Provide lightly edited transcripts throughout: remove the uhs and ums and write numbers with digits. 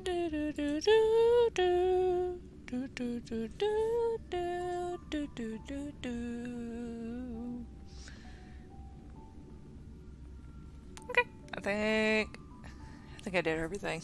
Okay, I think I did everything.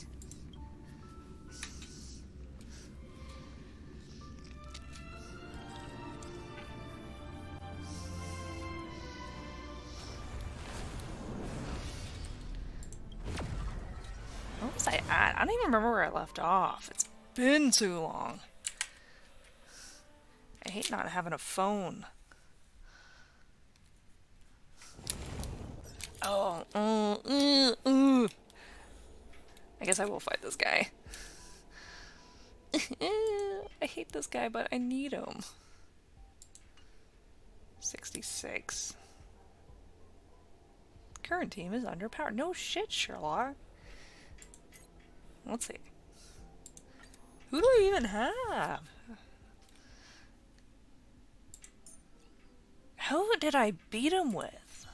What was I at? I don't even remember where I left off. It's been too long. I hate not having a phone. Oh, I guess I will fight this guy. I hate this guy, but I need him. 66. Current team is underpowered. No shit, Sherlock. Let's see. Who do I even have? Who did I beat him with?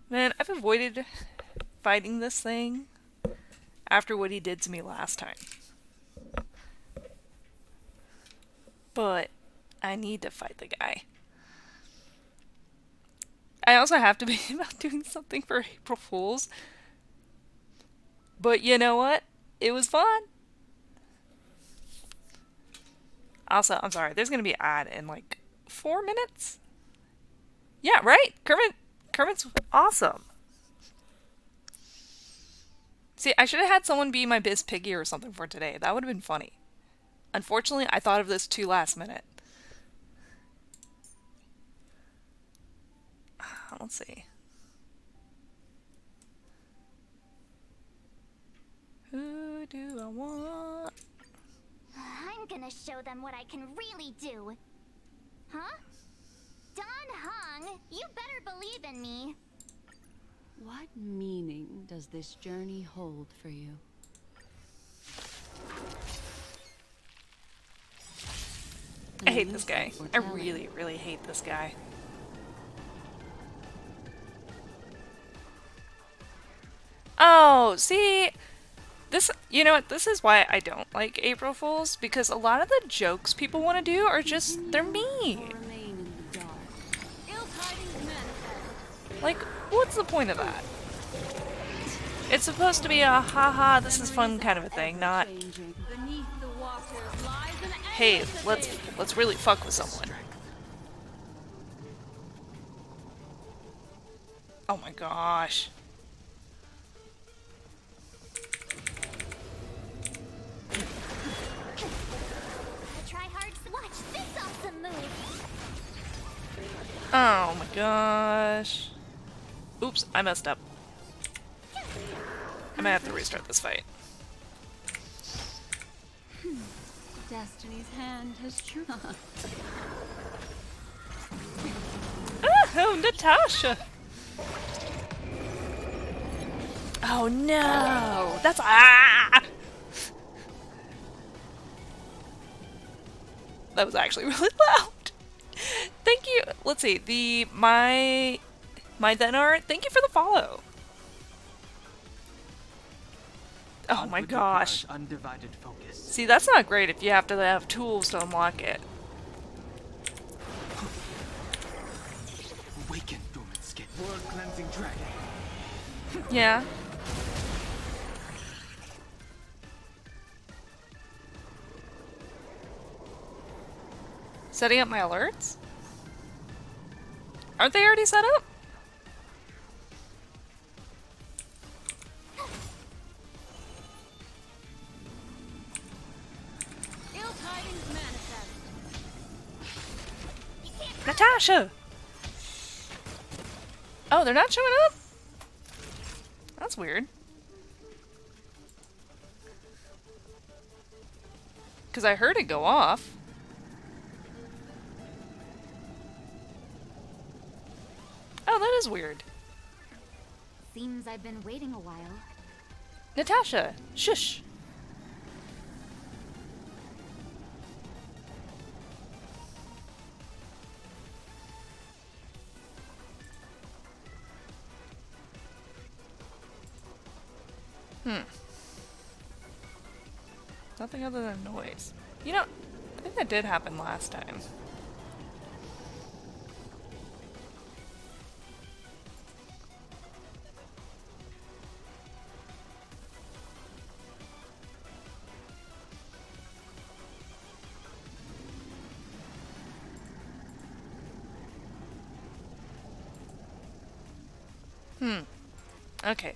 Man, I've avoided fighting this thing after what he did to me last time. But I need to fight the guy. I also have to be about doing something for April Fools. But you know what? It was fun. Also, I'm sorry, there's gonna be an ad in like 4 minutes? Yeah, right? Kermit's awesome. See, I should have had someone be my Biz Piggy or something for today. That would have been funny. Unfortunately, I thought of this too last minute. Let's see. Who do I want? I'm gonna show them what I can really do. Huh? Don Hung, you better believe in me. What meaning does this journey hold for you? I hate this guy. I really, really hate this guy. Oh, see, this, you know what, this is why I don't like April Fools, because a lot of the jokes people want to do are just, they're mean. Like, what's the point of that? It's supposed to be a haha, this is fun kind of a thing, not, hey, let's really fuck with someone. Oh my gosh. Oh my gosh. Oops, I messed up. I might have to restart this fight. Destiny's hand has drawn. Oh, Natasha! Oh no! That's ah! That was actually really loud. Thank you. Let's see. My Denar, thank you for the follow. Oh my gosh. Undivided focus. See, that's not great if you have to have tools to unlock it. Awaken, dormant skin. World cleansing dragon. Yeah. Setting up my alerts? Aren't they already set up? Natasha! Oh, they're not showing up? That's weird. Because I heard it go off. Oh, that is weird. Seems I've been waiting a while. Natasha, shush. Nothing other than noise. You know, I think that did happen last time. Okay.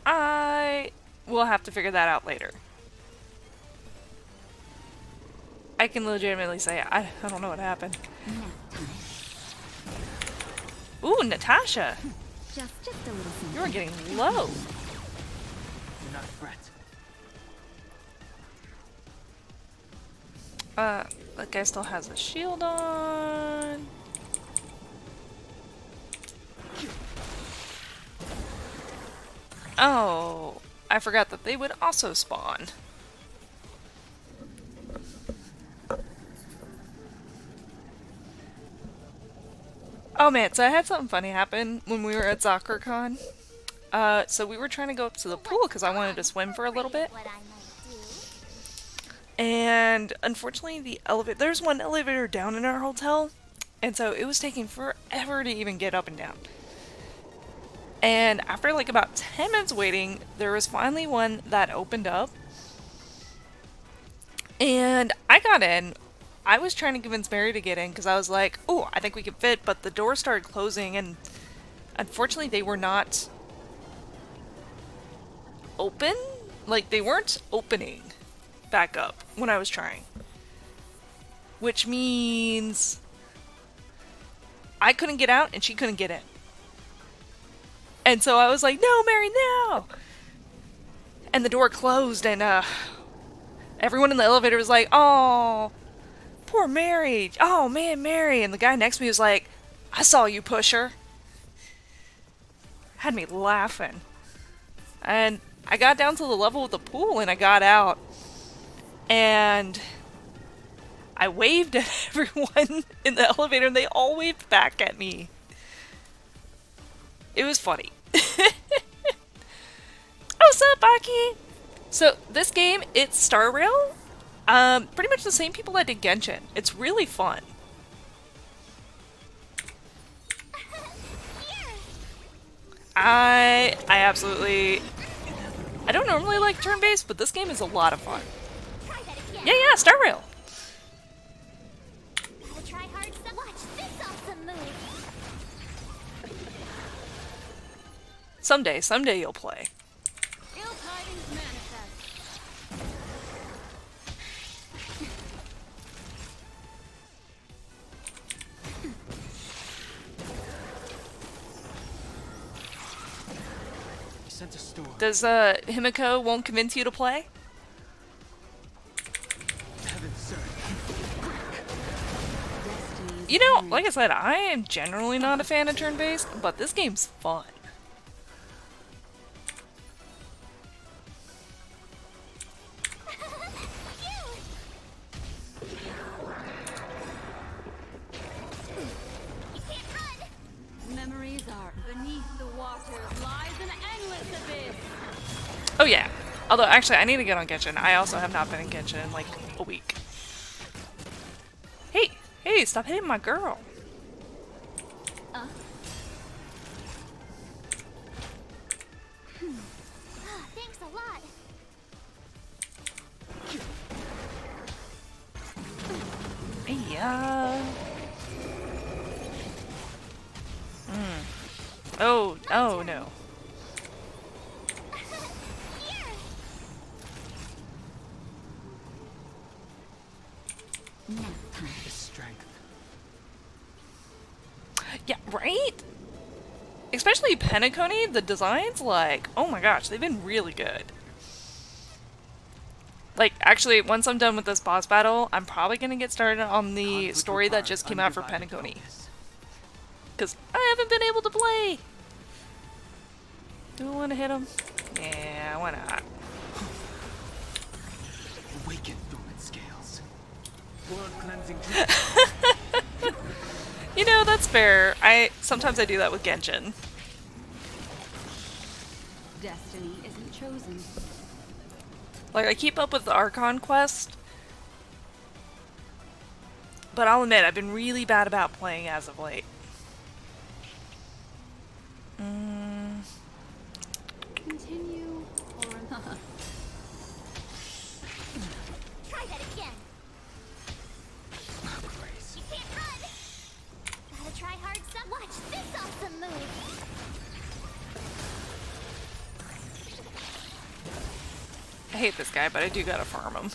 I will have to figure that out later. I can legitimately say I don't know what happened. Ooh, Natasha! Just a little something. You are getting low. Do not fret. That guy still has a shield on. Oh, I forgot that they would also spawn. Oh man, so I had something funny happen when we were at ZockerCon. So we were trying to go up to the pool because I wanted to swim for a little bit. What I might do. And unfortunately, the elevator, there's one elevator down in our hotel, and so it was taking forever to even get up and down. And after like about 10 minutes waiting, there was finally one that opened up. And I got in. I was trying to convince Mary to get in because I was like, oh, I think we could fit, but the door started closing, and unfortunately they were not open. Like, they weren't opening back up when I was trying. Which means I couldn't get out and she couldn't get in. And so I was like, no, Mary, no! And the door closed, and everyone in the elevator was like, oh, poor Mary. Oh, man, Mary. And the guy next to me was like, I saw you push her. Had me laughing. And I got down to the level of the pool, and I got out. And I waved at everyone in the elevator, and they all waved back at me. It was funny. What's up, Aki? So, this game, it's Star Rail. Pretty much the same people that did Genshin. It's really fun. I absolutely... I don't normally like turn-based, but this game is a lot of fun. Try that again. Yeah, Star Rail. Gotta try hard. Watch this awesome move. Someday you'll play. Ill tidings manifest. He sent a storm. Does Himiko won't convince you to play? Heaven surge. You know, like I said, I am generally not a fan of turn-based, but this game's fun. Memories are beneath the waters lies an endless abyss. Oh yeah. Although, actually, I need to get on Genshin. I also have not been in Genshin in like a week. Hey, stop hitting my girl. Thanks a lot. Yeah. Oh no. His strength. Yeah, right? Especially Penacony, the designs, like, oh my gosh, they've been really good. Like, actually, once I'm done with this boss battle, I'm probably gonna get started on the Conflict story that requires just came out for undivided Penacony. focus. Because I haven't been able to play! Do I want to hit him? Yeah, why not? Awaken dormant scales. World cleansing dragon. You know, that's fair. Sometimes I do that with Genshin. Destiny isn't chosen. Like, I keep up with the Archon quest, but I'll admit, I've been really bad about playing as of late. Continue or not? Try that again. You can't run. Gotta try hard some. Watch this awesome move. I hate this guy, but I do gotta farm him.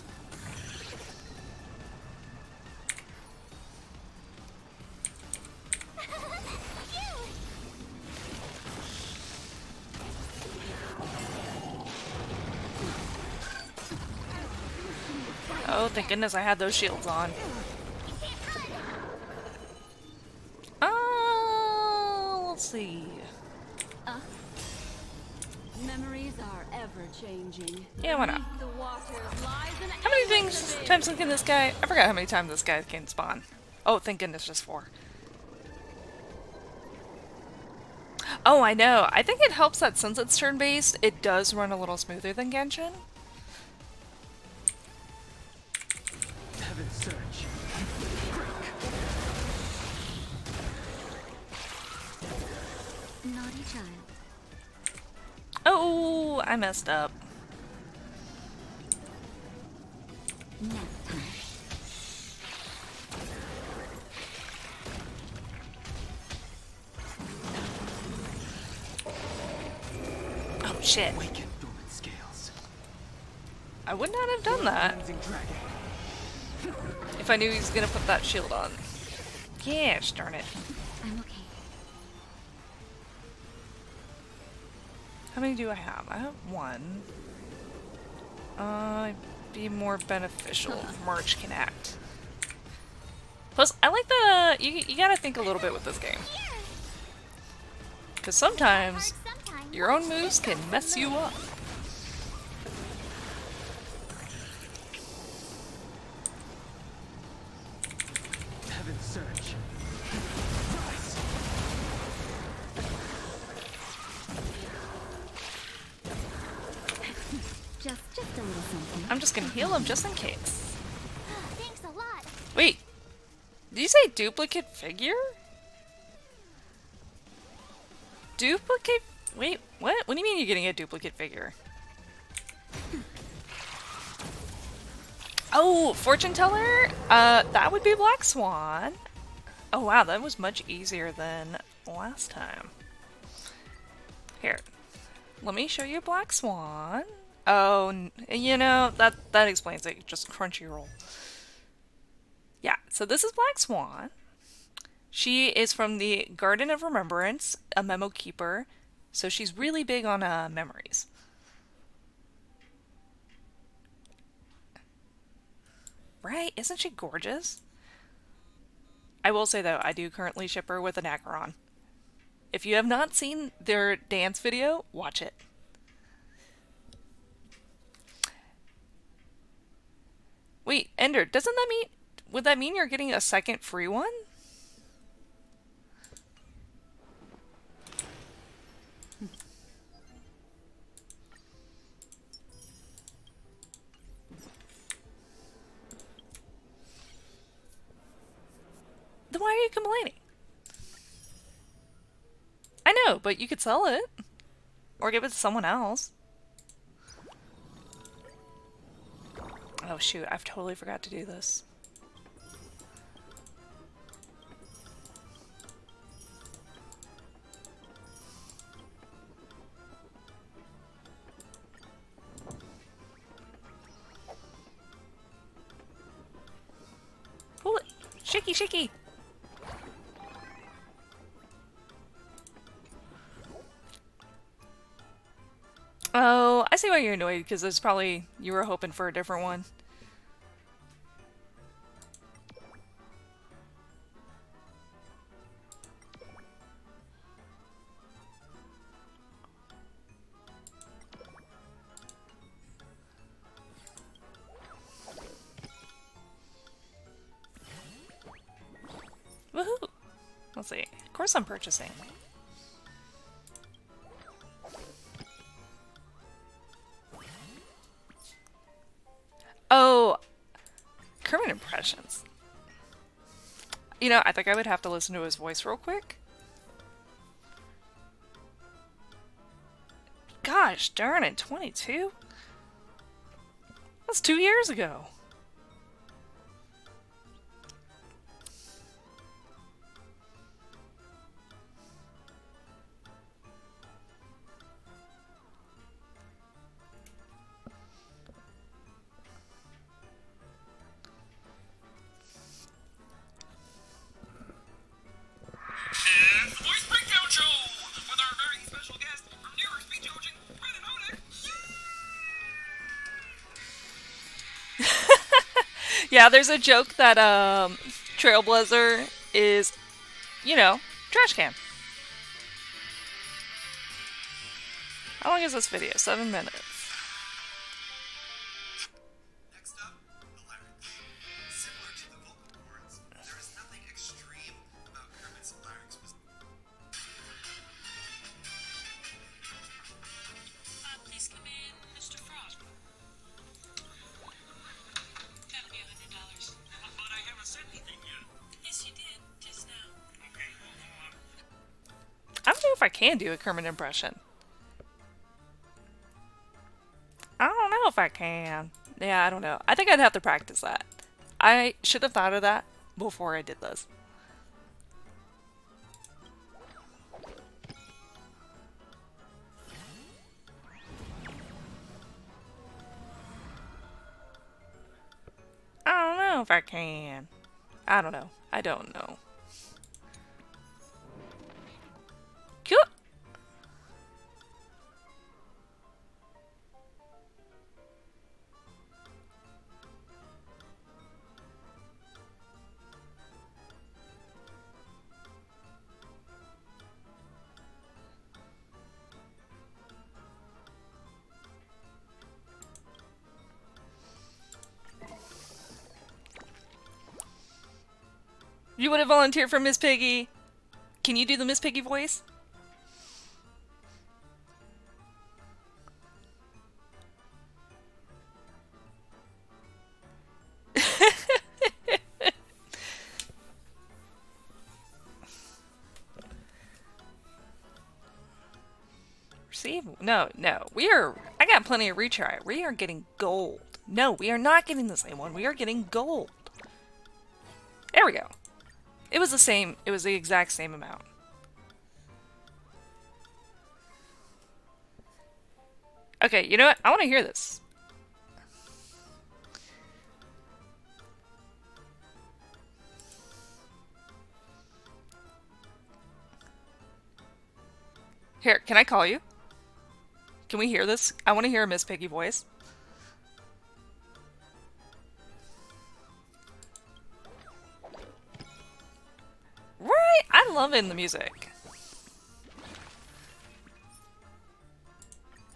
Oh, thank goodness I had those shields on. Let's see. Memories are ever changing. Yeah, why not? Beneath the waters lies an How many endless things abyss. times can this guy? I forgot how many times this guy can spawn. Oh, thank goodness, just 4. Oh, I know. I think it helps that since it's turn-based, it does run a little smoother than Genshin. Heaven surge. Naughty child. Oh, I messed up. Nap time. Oh, shit. Awaken dormant scales. I would not have done that Cleansing dragon. if I knew he was gonna put that shield on. Gosh darn it. I'm okay. How many do I have? I have 1. Be more beneficial if March can act. Plus, I like the... You gotta think a little bit with this game. Because sometimes your own moves can mess you up. Heaven surge. Rise. Just a little something. I'm just gonna heal him just in case. Thanks a lot. Wait, did you say duplicate figure? Duplicate? Wait, what? What do you mean you're getting a duplicate figure? Oh, fortune teller? That would be Black Swan. Oh wow, that was much easier than last time. Here, let me show you Black Swan. Oh, you know, that explains it. Just Crunchyroll. Yeah, so this is Black Swan. She is from the Garden of Remembrance, a memo keeper. So she's really big on memories. Right? Isn't she gorgeous? I will say though, I do currently ship her with an Acheron. If you have not seen their dance video, watch it. Wait, Ender, doesn't that mean... Would that mean you're getting a second free one? Then why are you complaining? I know, but you could sell it. Or give it to someone else. Oh shoot, I've totally forgot to do this. Pull it! Shaky, shaky! Oh, I see why you're annoyed, because there's probably... You were hoping for a different one. Woohoo! Let's see. Of course I'm purchasing. You know, I think I would have to listen to his voice real quick. Gosh darn it, 22? That's 2 years ago. It's the Voice Breakdown Show with our very special guest from New York speech coaching, Brandon Honig. Yeah, there's a joke that Trailblazer is, you know, trash can. How long is this video? 7 minutes. Next up, the larynx. Similar to the vocal cords, there is nothing extreme about Kermit's larynx. Please come in, Mr. Frost. That'll be $100. But I haven't said anything yet. Yes, you did, just now. Okay, well, hold on. I don't know if I can do a Kermit impression. I don't know if I can. Yeah, I don't know. I think I'd have to practice that. I should have thought of that before I did this. I don't know if I can. I don't know. I don't know. Cool. You would have volunteered for Miss Piggy. Can you do the Miss Piggy voice? Receive? No, no. I got plenty of retry. We are getting gold. No, we are not getting the same one. We are getting gold. There we go. It was the same. It was the exact same amount. Okay, you know what? I want to hear this. Here, can I call you? Can we hear this? I want to hear a Miss Piggy voice. Right? I love it in the music.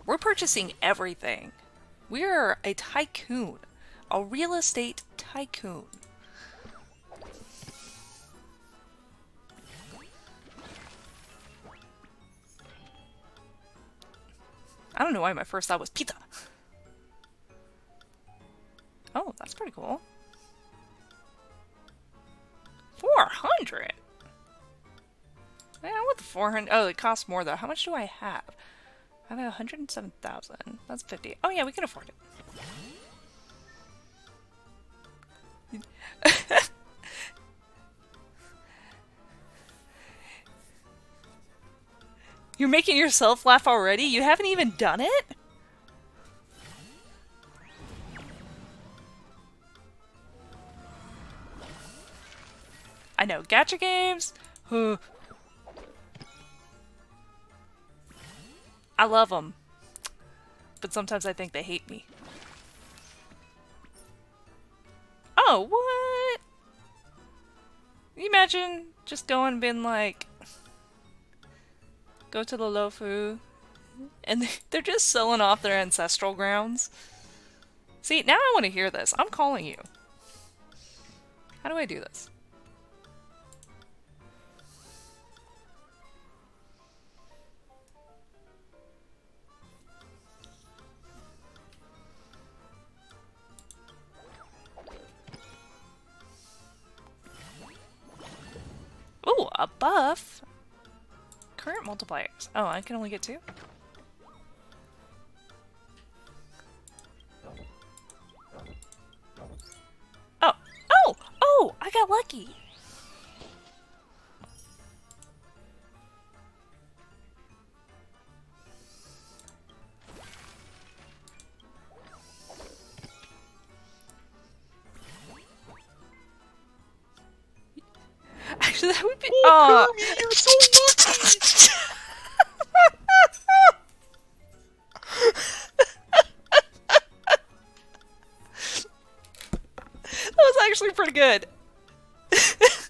We're purchasing everything. We are a tycoon. A real estate tycoon. I don't know why my first thought was pizza. Oh, that's pretty cool. 400? Man, I want the 400. Oh, it costs more though. How much do I have? I have 107,000. That's 50. Oh yeah, we can afford it. You're making yourself laugh already? You haven't even done it? I know, gacha games. I love them. But sometimes I think they hate me. Oh, what? Can you imagine just going and being like, go to the Lofu, and they're just selling off their ancestral grounds? See, now I want to hear this. I'm calling you. How do I do this? a buff. Current multipliers. Oh, I can only get 2? Oh. Oh! Oh! I got lucky! Actually, that would be. Oh, Kirby, you're so lucky. That was actually pretty good. That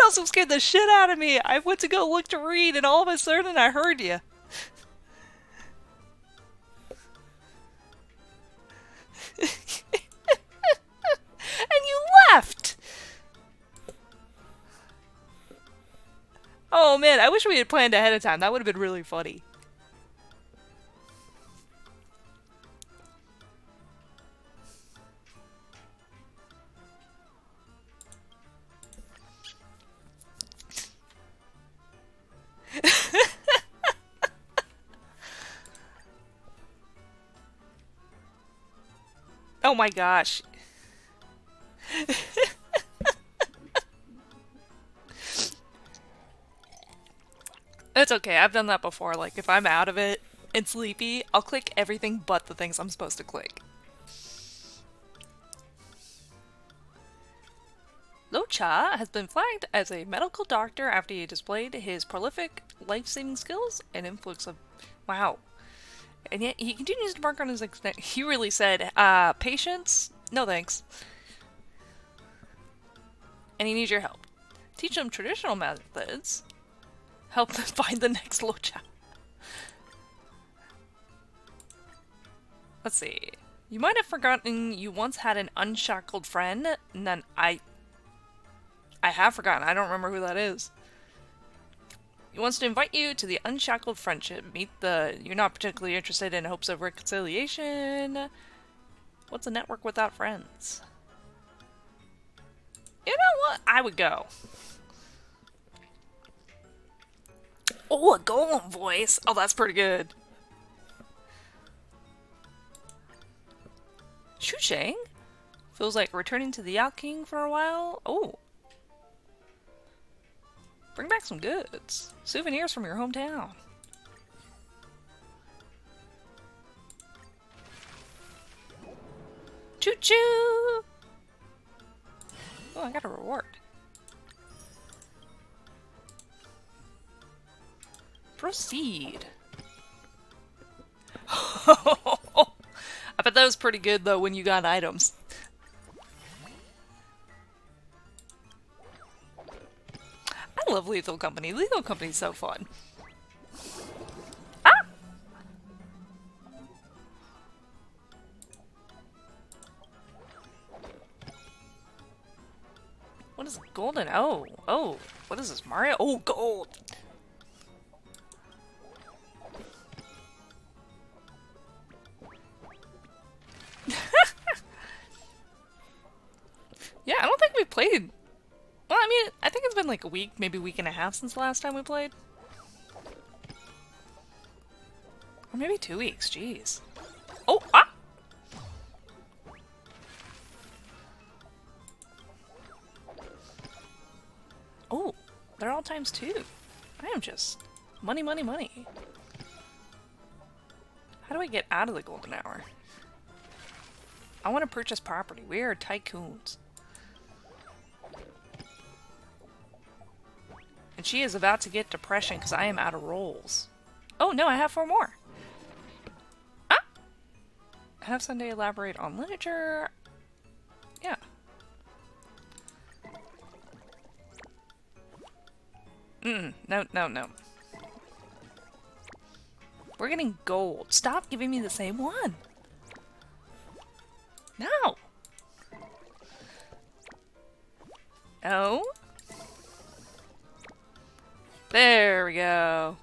also scared the shit out of me. I went to go look to read, and all of a sudden, I heard you. And you left. Oh man, I wish we had planned ahead of time. That would have been really funny. Oh my gosh. It's okay, I've done that before. Like, if I'm out of it and sleepy, I'll click everything but the things I'm supposed to click. Locha has been flagged as a medical doctor after he displayed his prolific life-saving skills and influx of... Wow. And yet, he continues to mark on his... He really said, patience? No thanks. And he needs your help. Teach him traditional methods. Help them find the next Locha. Let's see. You might have forgotten you once had an unshackled friend, and then I have forgotten. I don't remember who that is. He wants to invite you to the Unshackled Friendship. Meet the... You're not particularly interested in hopes of reconciliation. What's a network without friends? You know what? I would go. Oh, a golem voice. Oh, that's pretty good. Shusheng? Feels like returning to the Yao King for a while. Oh. Bring back some goods. Souvenirs from your hometown. Choo-choo! Oh, I got a reward. Proceed. I bet that was pretty good, though, when you got items. I love Lethal Company. Lethal Company's so fun. Ah! What is golden? Oh, oh. What is this, Mario? Oh, gold! Yeah, I don't think we played... Well, I mean, I think it's been like a week, maybe a week and a half since the last time we played. Or maybe 2 weeks, jeez. Oh, ah! Oh, they're all times 2. I am just... Money, money, money. How do I get out of the golden hour? I want to purchase property. We are tycoons. And she is about to get depression because I am out of rolls. Oh no, I have 4 more. Ah! Have Sunday elaborate on literature. Yeah. No, no, no. We're getting gold. Stop giving me the same one. No. No. There we go.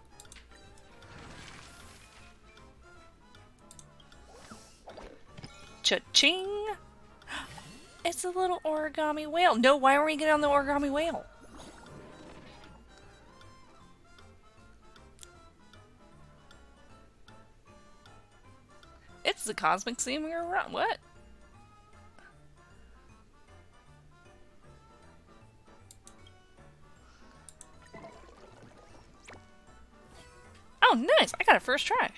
Cha-ching. It's a little origami whale. No, why aren't we getting on the origami whale? It's the cosmic seeming around. What? Oh, nice! I got it first try.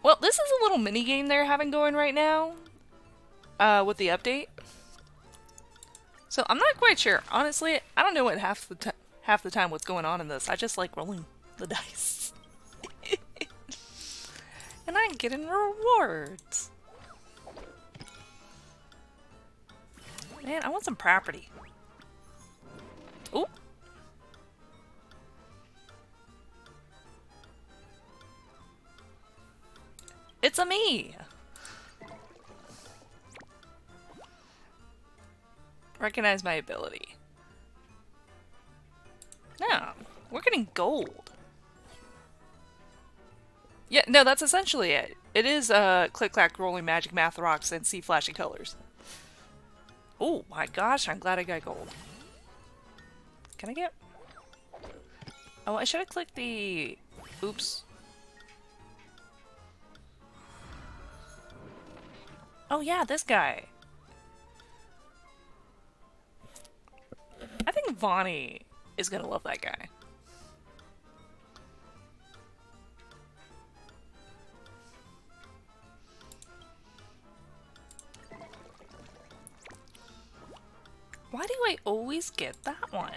Well, this is a little mini game they're having going right now, with the update. So I'm not quite sure. Honestly, I don't know what half the time what's going on in this. I just like rolling the dice, and I'm getting rewards. Man, I want some property. Ooh. It's a me! Recognize my ability. No, we're getting gold. Yeah, no, that's essentially it. It is click-clack, rolling magic, math rocks, and see flashy colors. Oh my gosh, I'm glad I got gold. Can I get... Oh, I should have clicked the... Oops. Oh yeah, this guy. I think Vonnie is gonna love that guy. Why do I always get that one?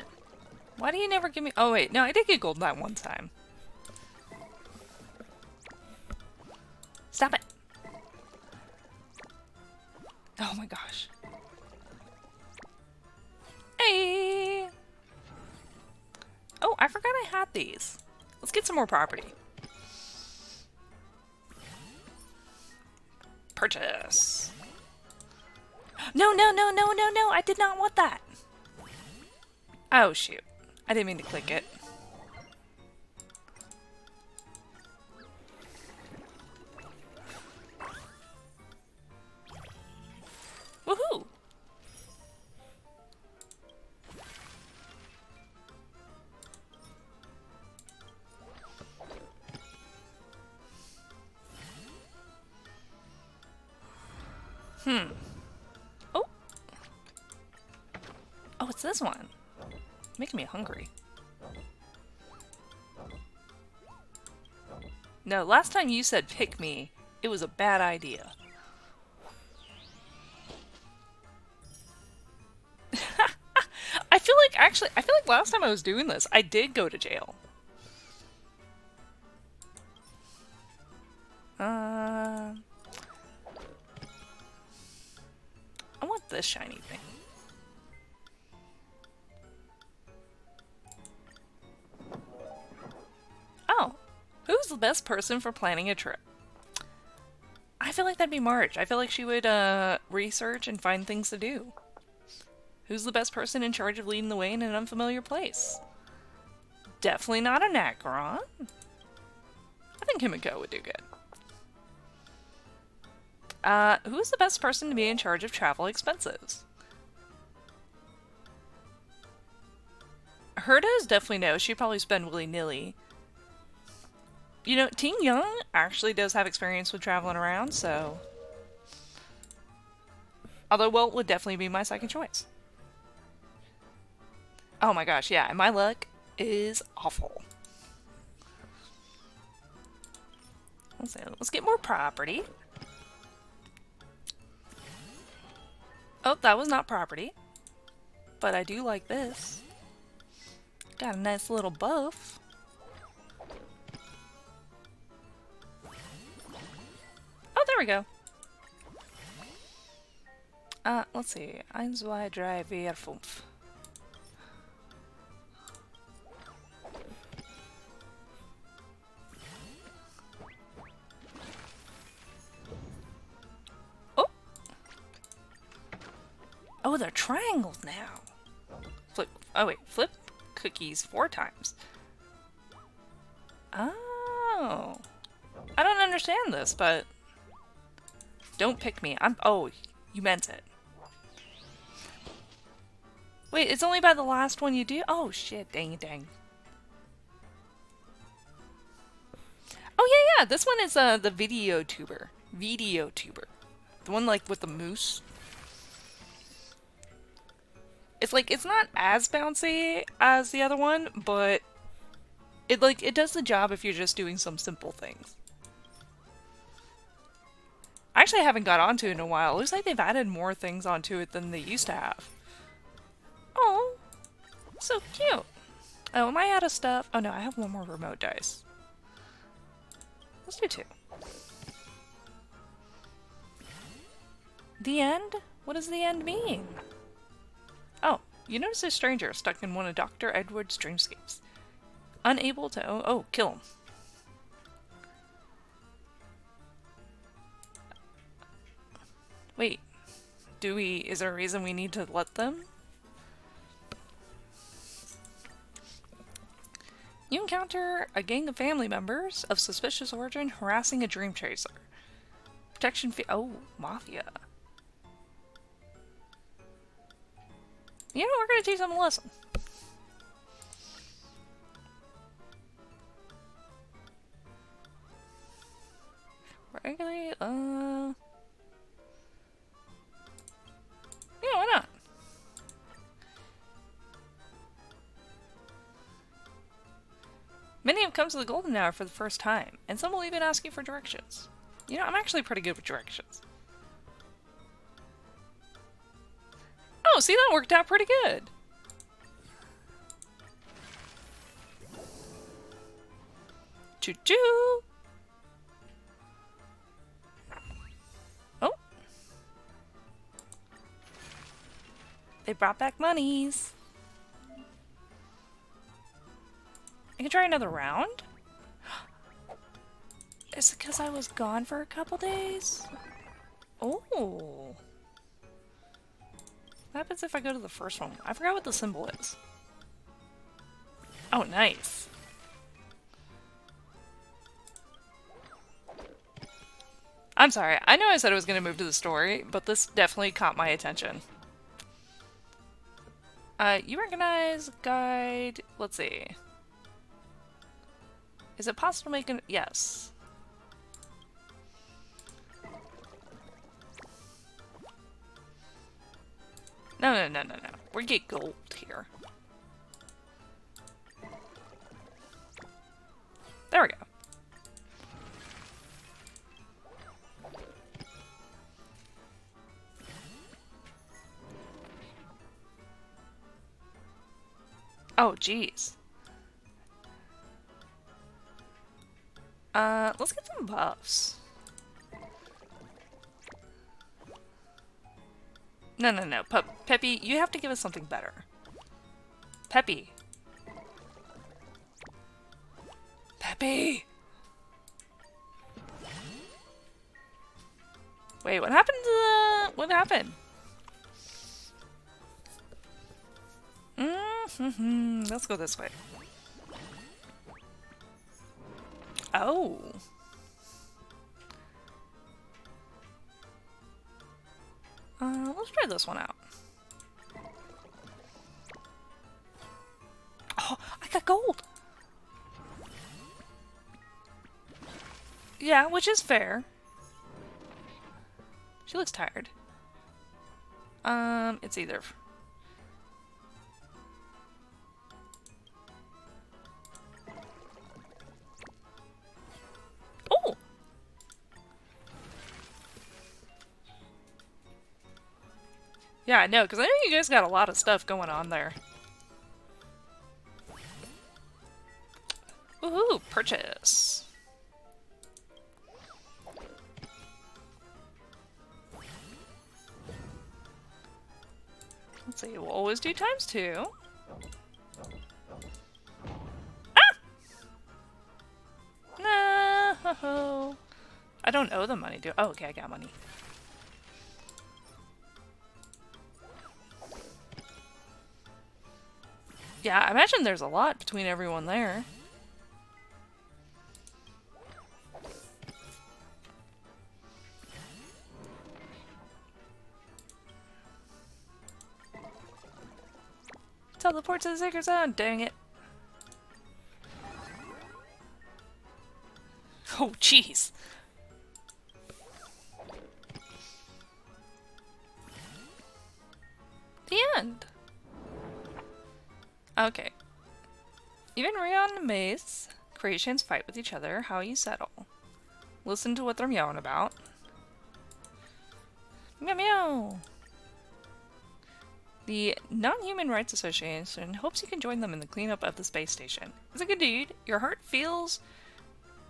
Why do you never give me... Oh wait, no, I did get gold that one time. Stop it! Oh my gosh. Hey! Oh, I forgot I had these. Let's get some more property. Purchase. No, no, no, no, no, no! I did not want that! Oh, shoot. I didn't mean to click it. Woohoo! Oh! Oh, it's this one. Making me hungry. No, last time you said pick me, it was a bad idea. I feel like last time I was doing this, I did go to jail. I want this shiny thing. Oh, who's the best person for planning a trip? I feel like that'd be Marge. I feel like she would research and find things to do. Who's the best person in charge of leading the way in an unfamiliar place? Definitely not a Nacron. I think Himiko would do good. Who's the best person to be in charge of travel expenses? Herda's definitely no. She'd probably spend willy-nilly. You know, Ting Young actually does have experience with traveling around, so... Although Walt would definitely be my second choice. Oh my gosh, yeah, and my luck is awful. Let's get more property. Oh, that was not property. But I do like this. Got a nice little buff. Oh, there we go. Let's see. 1, 2, 3, 4, 5. Oh! Oh, they're triangles now. Flip. Oh, wait. Flip cookies 4 times. Oh. I don't understand this, but... Don't pick me. Oh, you meant it. Wait, it's only by the last one you do? Oh, shit. Dang. Oh, yeah. This one is the video tuber. The one, like, with the moose. It's like, it's not as bouncy as the other one, but it does the job if you're just doing some simple things. I actually haven't got onto it in a while. It looks like they've added more things onto it than they used to have. Oh, so cute. Oh, am I out of stuff? Oh no, I have one more remote dice. Let's do 2. The end? What does the end mean? Oh, you notice a stranger stuck in one of Dr. Edward's dreamscapes. Unable to... Oh, kill him. Wait. Is there a reason we need to let them? You encounter a gang of family members of suspicious origin harassing a dream chaser. Protection fee. Oh, mafia. You know, we're gonna teach them a lesson. Regularly, yeah, why not? Many have come to the Golden Hour for the first time, and some will even ask you for directions. You know, I'm actually pretty good with directions. Oh, see, that worked out pretty good. Choo-choo! Oh. They brought back monies. I can try another round? Is it because I was gone for a couple days? Oh. What happens if I go to the first one? I forgot what the symbol is. Oh, nice. I'm sorry. I know I said I was going to move to the story, but this definitely caught my attention. You recognize guide... Let's see. Is it possible to make an... Yes. No. We get gold here. There we go. Oh, jeez. Let's get some buffs. No. Peppy, you have to give us something better. Peppy. Wait, what happened to the... What happened? Let's go this way. Oh. Let's try this one out. Oh, I got gold! Yeah, which is fair. She looks tired. It's either... Oh! Yeah, I know, because I know you guys got a lot of stuff going on there. Woohoo! Purchase! Let's see, we'll always do ×2. Ah! No! I don't owe them money, do I? Oh, okay, I got money. Yeah, I imagine there's a lot between everyone there. Teleport to the sacred zone, dang it. Oh, jeez. The end. Okay. Even Rion and Maze, creations fight with each other. How you settle. Listen to what they're meowing about. Meow meow. The Non-Human Rights Association hopes you can join them in the cleanup of the space station. It's a good deed. Your heart feels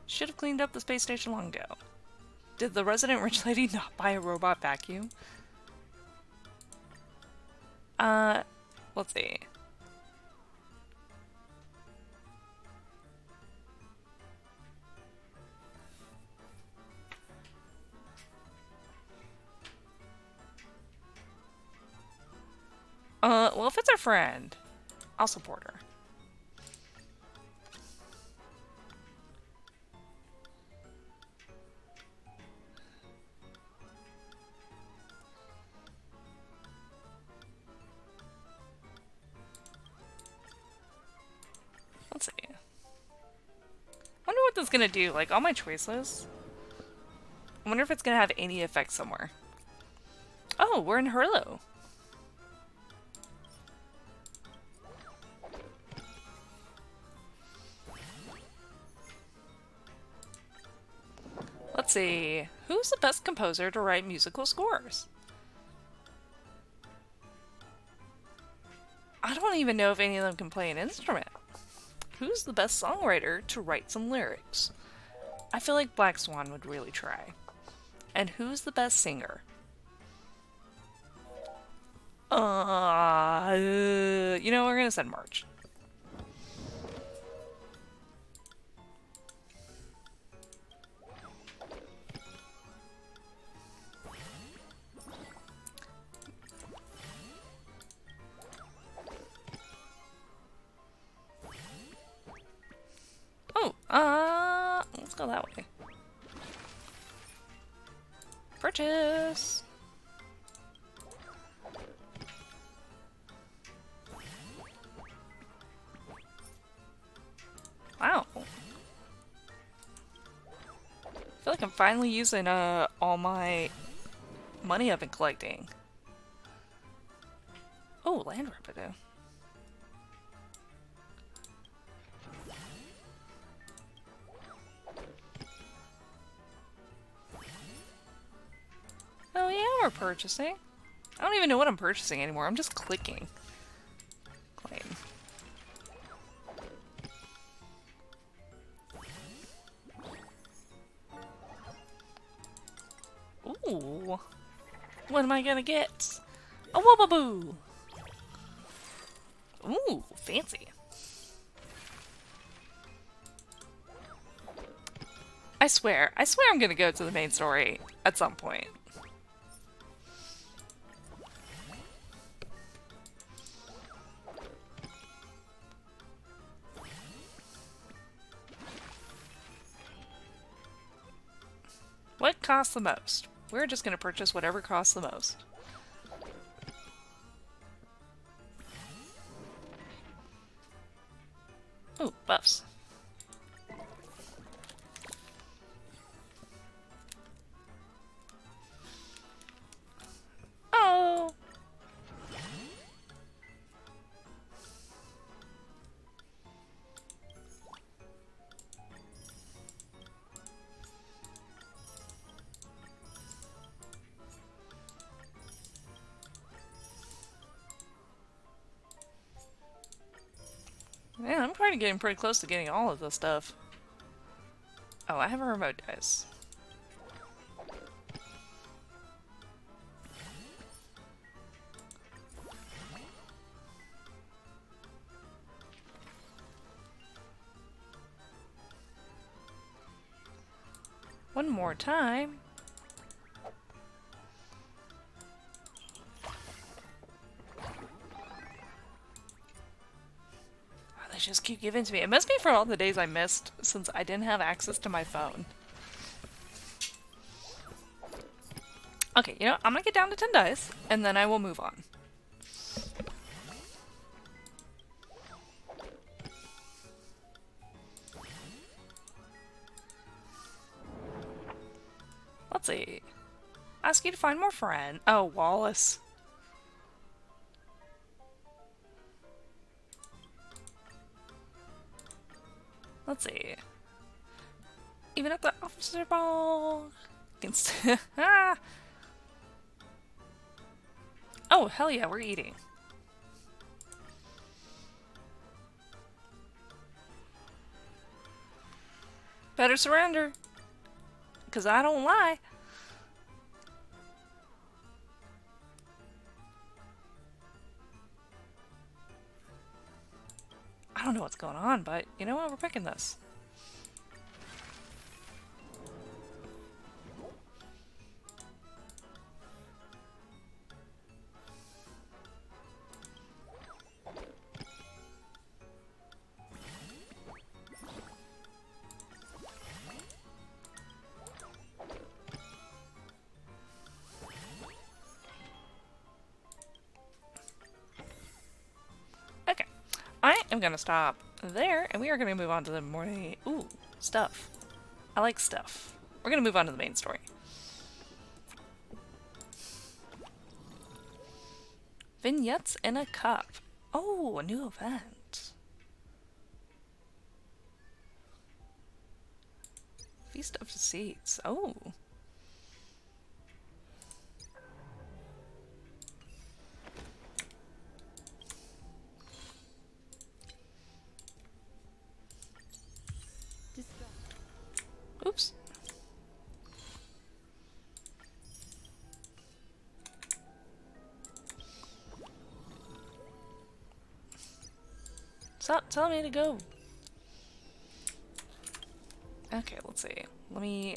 should have cleaned up the space station long ago. Did the resident rich lady not buy a robot vacuum? Let's see. Well, if it's her friend, I'll support her. Let's see. Wonder what this is gonna do. Like, all my choices. I wonder if it's gonna have any effect somewhere. Oh, we're in Hurlo. Let's see. Who's the best composer to write musical scores? I don't even know if any of them can play an instrument. Who's the best songwriter to write some lyrics? I feel like Black Swan would really try. And who's the best singer? You know, we're gonna send March. Oh, let's go that way. Purchase! Wow. I feel like I'm finally using, all my money I've been collecting. Oh, land revenue. Oh yeah, we're purchasing. I don't even know what I'm purchasing anymore. I'm just clicking. Claim. Ooh. What am I gonna get? A Wobaboo! Ooh, fancy. I swear I'm gonna go to the main story at some point. What costs the most? We're just gonna purchase whatever costs the most. Ooh, buffs. Oh! Man, I'm probably getting pretty close to getting all of this stuff. Oh, I have a remote dice. One more time. just keep giving to me. It must be from all the days I missed since I didn't have access to my phone. Okay, you know, I'm gonna get down to 10 dice, and then I will move on. Let's see. Ask you to find more friend. Oh, Wallace. Let's see. Even at the officer ball. Against. Ah! Oh, hell yeah, we're eating. Better surrender. Because I don't lie. I don't know what's going on, but you know what? We're picking this. Okay. I am going to stop there, and we are going to move on to the morning. Ooh, stuff. I like stuff. We're going to move on to the main story. Vignettes in a cup. Oh, a new event. Feast of Deceits. Oh. Oops. Stop telling me to go. Okay, let's see. Let me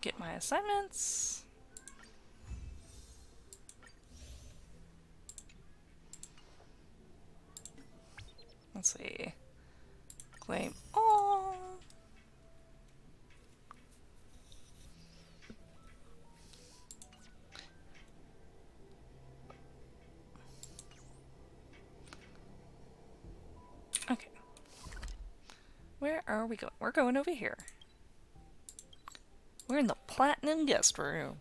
get my assignments. Let's see. Claim all. Okay. Where are we going? We're going over here. We're in the Platinum Guest Room.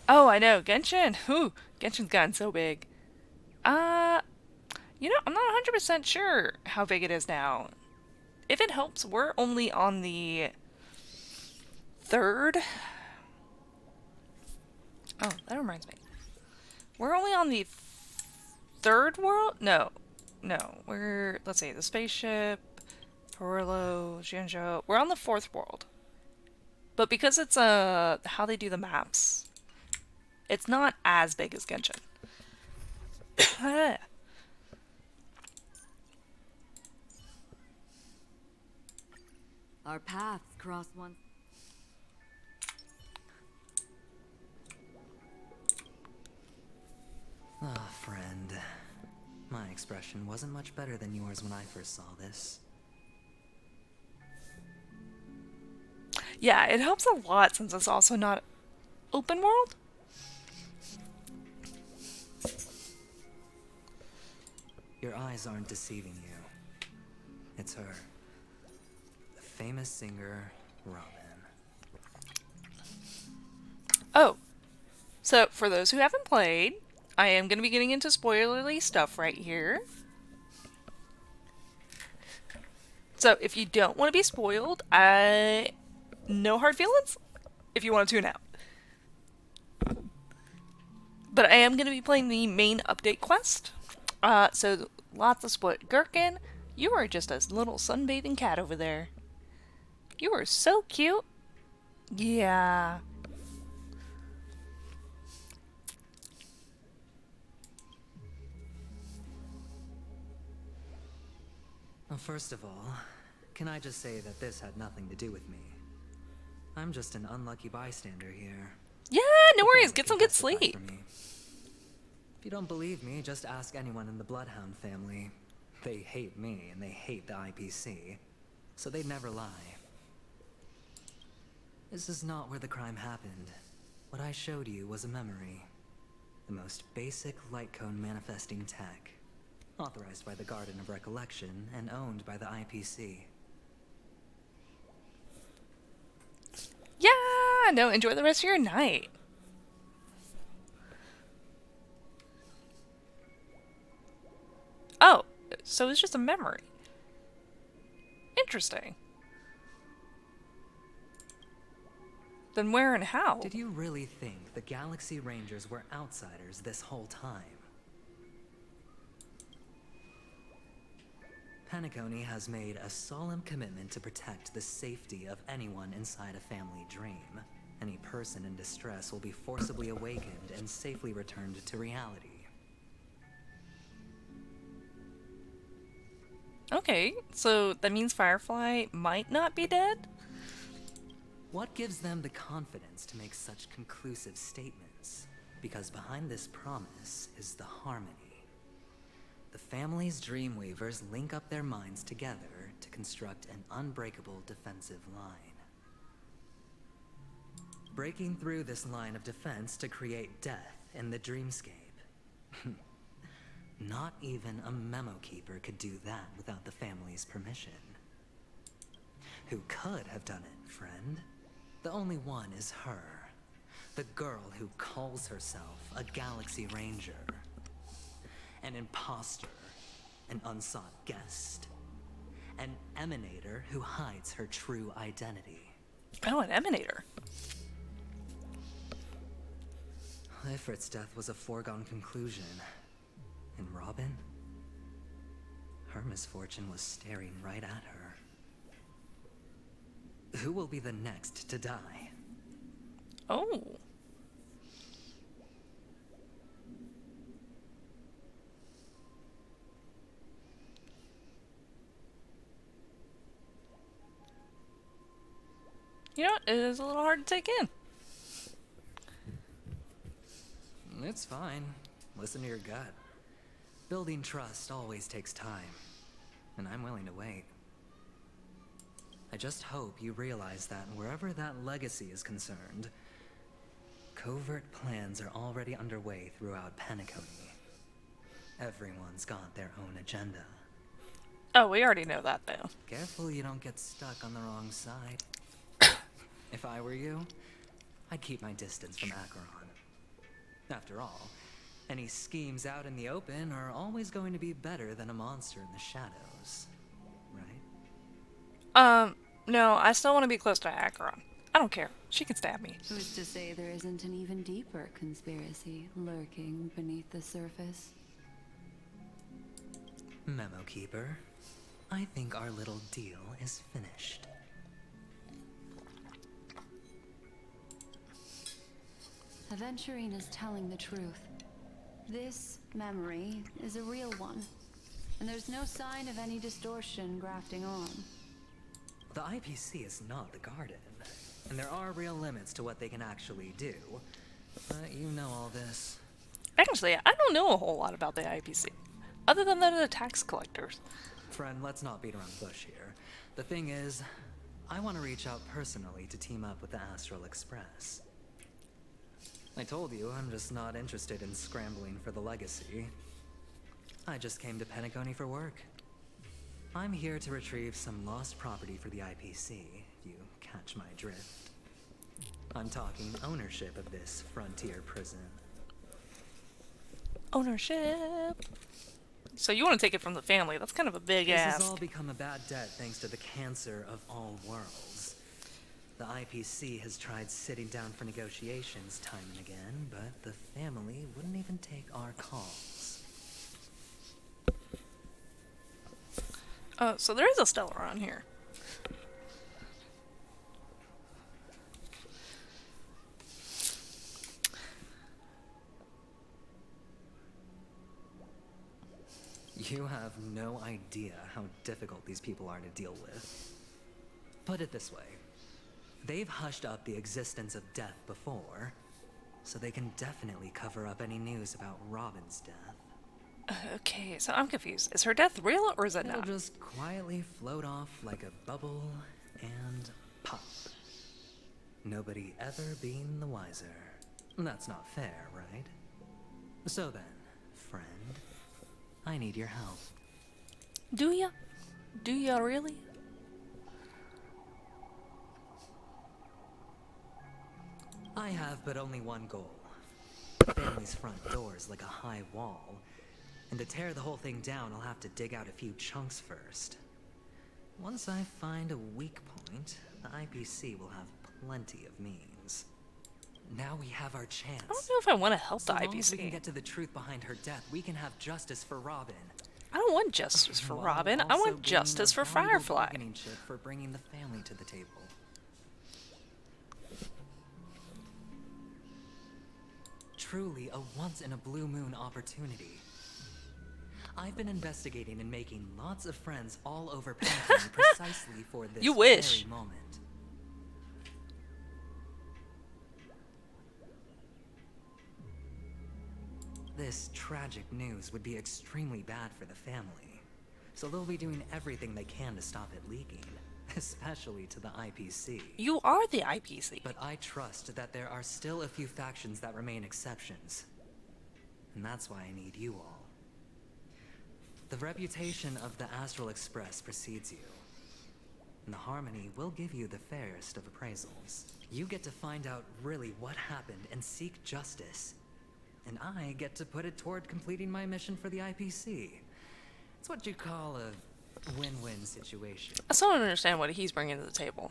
Oh, I know. Genshin. Ooh, Genshin's gotten so big. You know, I'm not 100% sure how big it is now. If it helps, we're only on the third. Oh, that reminds me. We're only on the third world? No. No. We're, let's see, the spaceship, Porlo, Jinzhou. We're on the fourth world. But because it's how they do the maps, it's not as big as Genshin. Our paths cross once. Ah, friend. My expression wasn't much better than yours when I first saw this. Yeah, it helps a lot since it's also not open world. Your eyes aren't deceiving you. It's her. The famous singer, Ramen. Oh. So, for those who haven't played, I am going to be getting into spoilerly stuff right here. So, if you don't want to be spoiled, no hard feelings if you want to tune out. But I am going to be playing the main update quest. So, lots of split. Gherkin, you are just a little sunbathing cat over there. You are so cute. Yeah. Well, first of all, can I just say that this had nothing to do with me? I'm just an unlucky bystander here. Yeah, no worries. If Get anyone some can good testify sleep. for me. If you don't believe me, just ask anyone in the Bloodhound family. They hate me and they hate the IPC, so they'd never lie. This is not where the crime happened. What I showed you was a memory. The most basic light cone manifesting tech. Authorized by the Garden of Recollection and owned by the IPC. Yeah, no, enjoy the rest of your night. Oh, so it's just a memory. Interesting. Then where and how? Did you really think the Galaxy Rangers were outsiders this whole time? Penacony has made a solemn commitment to protect the safety of anyone inside a family dream. Any person in distress will be forcibly awakened and safely returned to reality. Okay, so that means Firefly might not be dead? What gives them the confidence to make such conclusive statements? Because behind this promise is the harmony. The family's Dreamweavers link up their minds together to construct an unbreakable defensive line. Breaking through this line of defense to create death in the dreamscape. Not even a memo keeper could do that without the family's permission. Who could have done it, friend? The only one is her. The girl who calls herself a Galaxy Ranger. An imposter. An unsought guest. An emanator who hides her true identity. Oh, an emanator. Ifrit's death was a foregone conclusion. And Robin? Her misfortune was staring right at her. Who will be the next to die? Oh. You know, it is a little hard to take in. It's fine. Listen to your gut. Building trust always takes time, and I'm willing to wait. I just hope you realize that wherever that legacy is concerned, covert plans are already underway throughout Penacony. Everyone's got their own agenda. Oh, we already know that, though. Careful you don't get stuck on the wrong side. If I were you, I'd keep my distance from Acheron. After all, any schemes out in the open are always going to be better than a monster in the shadows, right? No, I still want to be close to Acheron. I don't care. She can stab me. Who's to say there isn't an even deeper conspiracy lurking beneath the surface? Memo Keeper, I think our little deal is finished. Aventurine is telling the truth. This memory is a real one, and there's no sign of any distortion grafting on. The IPC is not the Garden, and there are real limits to what they can actually do. But you know all this. Actually, I don't know a whole lot about the IPC, other than that they're the tax collectors. Friend, let's not beat around the bush here. The thing is, I want to reach out personally to team up with the Astral Express. I told you, I'm just not interested in scrambling for the legacy. I just came to Penacony for work. I'm here to retrieve some lost property for the IPC, if you catch my drift. I'm talking ownership of this frontier prison. Ownership. So you want to take it from the family. That's kind of a big This ask. has all become a bad debt thanks to the cancer of all worlds. The IPC has tried sitting down for negotiations time and again, but the family wouldn't even take our calls. So there is a Stellaron here. You have no idea how difficult these people are to deal with. Put it this way. They've hushed up the existence of death before, so they can definitely cover up any news about Robin's death. Okay, so I'm confused. Is her death real or is it It'll not? just quietly float off like a bubble and pop. Nobody ever being the wiser. That's not fair, right? So then, friend, I need your help. Do ya? Do ya really? I have but only one goal. The family's front door is like a high wall, and to tear the whole thing down, I'll have to dig out a few chunks first. Once I find a weak point, the IPC will have plenty of means. Now we have our chance. I don't know if I want to help So the long as we can IPC. get to the truth behind her death, we can have justice for Robin. I don't want justice for While Robin. I also want gaining justice a for valuable Firefly. bargaining chip for bringing the family to the table. Truly a once-in-a-blue-moon opportunity. I've been investigating and making lots of friends all over PNG precisely for this You wish. very moment. This tragic news would be extremely bad for the family, so they'll be doing everything they can to stop it leaking, especially to the IPC. You are the IPC. But I trust that there are still a few factions that remain exceptions. And that's why I need you all. The reputation of the Astral Express precedes you. And the Harmony will give you the fairest of appraisals. You get to find out really what happened and seek justice. And I get to put it toward completing my mission for the IPC. It's what you call a win-win situation. I still don't understand what he's bringing to the table.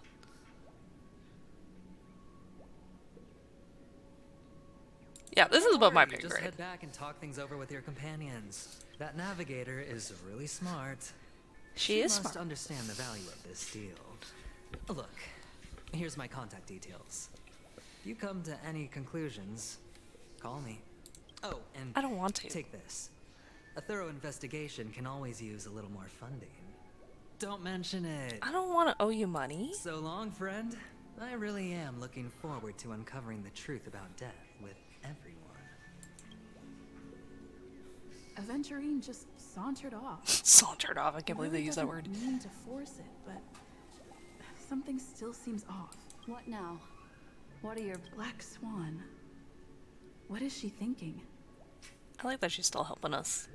Yeah, this is above my pay Just grade. head back and talk things over with your companions. That navigator is really smart. She is must smart. understand the value of this deal. Look, here's my contact details. If you come to any conclusions, call me. Oh, and I don't want to. take this. A thorough investigation can always use a little more funding. Don't mention it. I don't want to owe you money. So long, friend. I really am looking forward to uncovering the truth about death with everyone. Aventurine just sauntered off. Sauntered off. I can't believe they Really used that doesn't word. mean to force it, but something still seems off. What now? What are your... Black Swan. What is she thinking? I like that she's still helping us.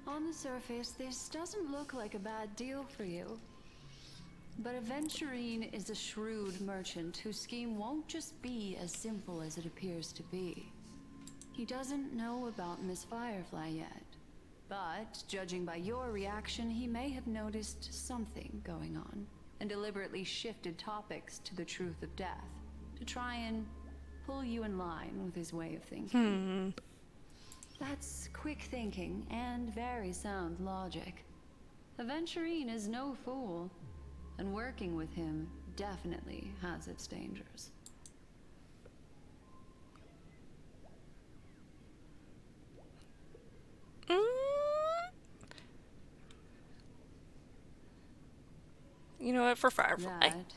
On the surface, this doesn't look like a bad deal for you. But Aventurine is a shrewd merchant whose scheme won't just be as simple as it appears to be. He doesn't know about Miss Firefly yet. But, judging by your reaction, he may have noticed something going on, and deliberately shifted topics to the truth of death, to try and pull you in line with his way of thinking. That's quick thinking and very sound logic. Aventurine is no fool, and working with him definitely has its dangers. You know what? For Firefly. That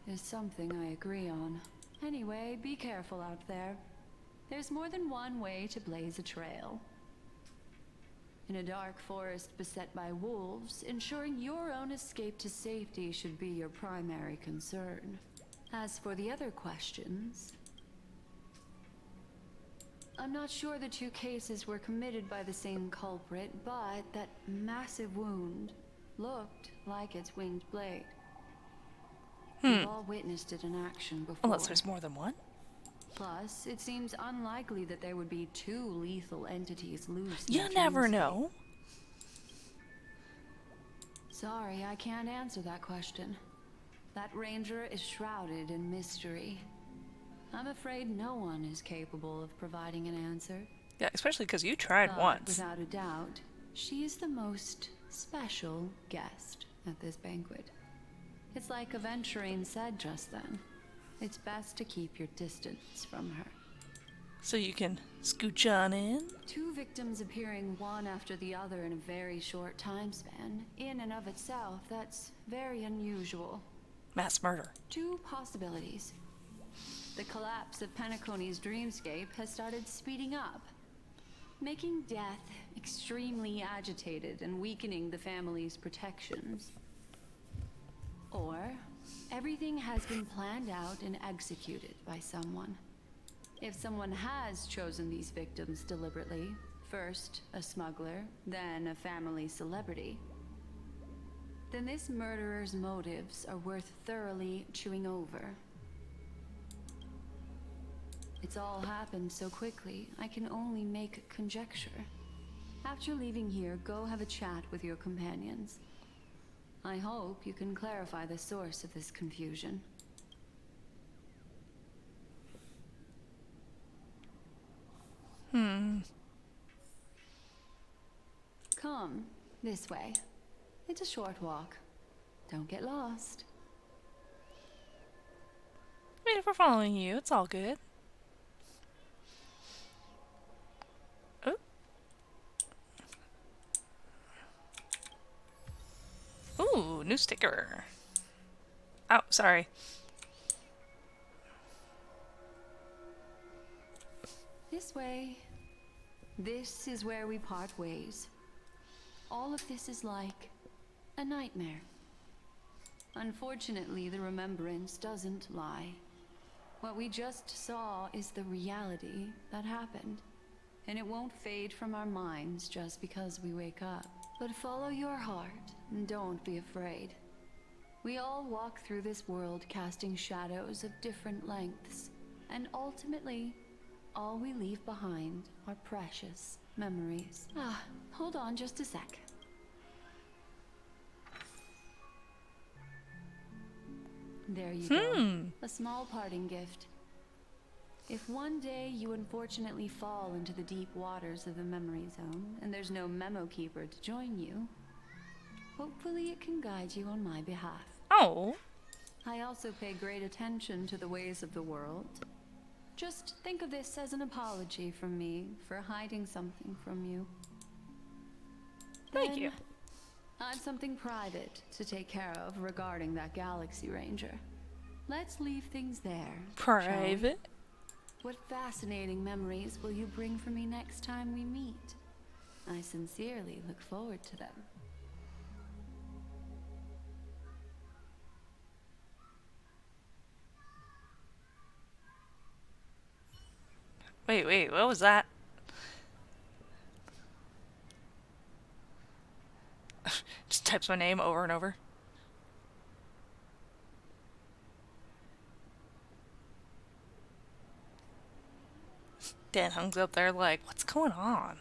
is something I agree on. Anyway, be careful out there. There's more than one way to blaze a trail. In a dark forest beset by wolves, ensuring your own escape to safety should be your primary concern. As for the other questions, I'm not sure the two cases were committed by the same culprit, but that massive wound looked like its winged blade. We've all witnessed it in action before. Unless there's more than one. Plus, it seems unlikely that there would be two lethal entities loose. You never naturalistically. know. Sorry, I can't answer that question. That ranger is shrouded in mystery. I'm afraid no one is capable of providing an answer. Yeah, especially because you tried But once. without a doubt, she is the most special guest at this banquet. It's like Aventurine said just then. It's best to keep your distance from her. So you can scooch on in. 2 victims appearing one after the other in a very short time span, in and of itself, that's very unusual. Mass murder. 2 possibilities. The collapse of Penacony's dreamscape has started speeding up, making death extremely agitated and weakening the family's protections. Or everything has been planned out and executed by someone. If someone has chosen these victims deliberately, first a smuggler, then a family celebrity, then this murderer's motives are worth thoroughly chewing over. It's all happened so quickly, I can only make conjecture. After leaving here, go have a chat with your companions. I hope you can clarify the source of this confusion. Come, this way. It's a short walk. Don't get lost. I mean, if we're following you, it's all good. Oh. Ooh, new sticker. Oh, sorry. This way. This is where we part ways. All of this is like a nightmare. Unfortunately, the remembrance doesn't lie. What we just saw is the reality that happened. And it won't fade from our minds just because we wake up. But follow your heart and don't be afraid. We all walk through this world casting shadows of different lengths. And ultimately, all we leave behind are precious memories. Hold on just a sec. There you go. A small parting gift. If one day you unfortunately fall into the deep waters of the memory zone and there's no memo keeper to join you, hopefully it can guide you on my behalf. Oh. I also pay great attention to the ways of the world. Just think of this as an apology from me for hiding something from you. Thank you. I've something private to take care of regarding that Galaxy Ranger. Let's leave things there. Private? What fascinating memories will you bring for me next time we meet? I sincerely look forward to them. Wait, what was that? Just types my name over and over. Dan Hung's up there like, what's going on?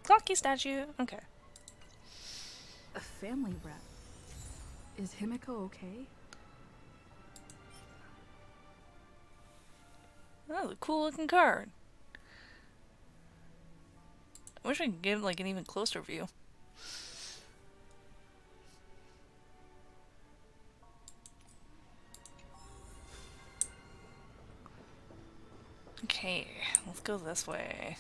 Clocky statue. Okay. A family rep. Is Himiko okay? Oh, the cool looking card. I wish I could get like an even closer view. Okay, let's go this way.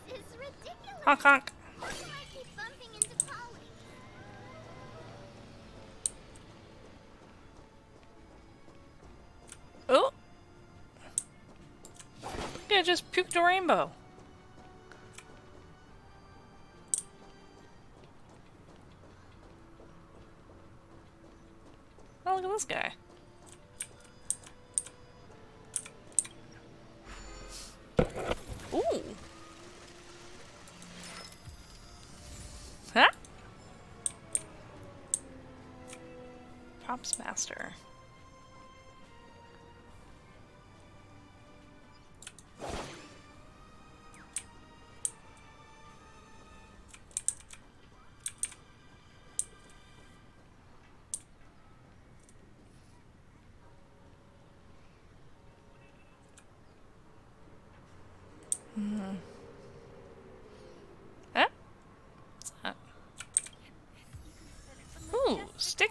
This is ridiculous. Honk honk. Why do I keep bumping into Polly? Oh! Yeah, just puked a rainbow. Oh, look at this guy. Ooh. Huh? Props master.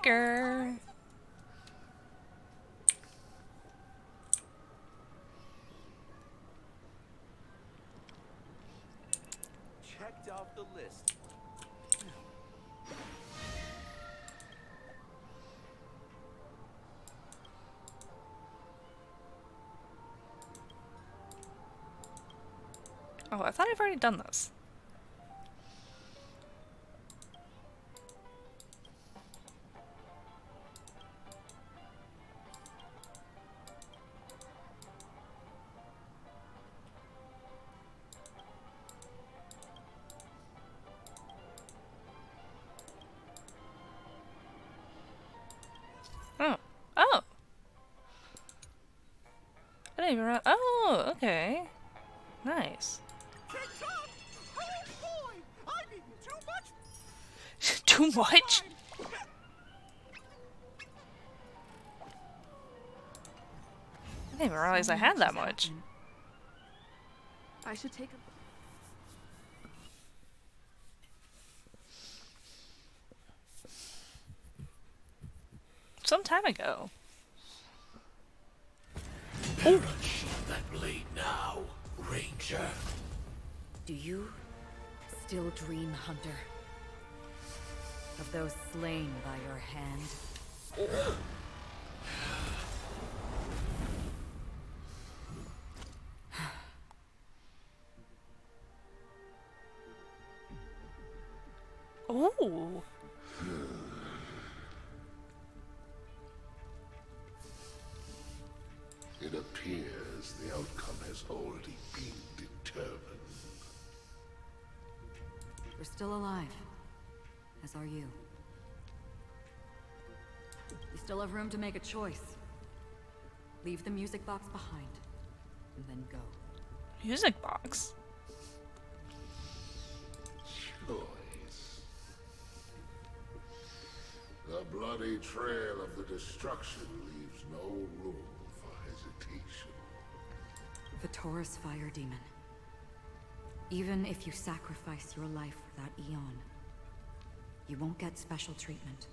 sticker. Checked off the list. Oh, I thought I've already done this. Oh. Oh! I didn't even oh, okay. Nice. Too much? I didn't even realize I had that much. I should take a Some time ago. Perish that blade now, Ranger. Do you still dream, Hunter? Of those slain by your hand? Oh. It appears the outcome has already been determined. We're still alive. As are you. You still have room to make a choice. Leave the music box behind, and then go. Music box? Choice. The bloody trail of the destruction leaves no room for hesitation. The Taurus Fire Demon. Even if you sacrifice your life for that Eon, you won't get special treatment.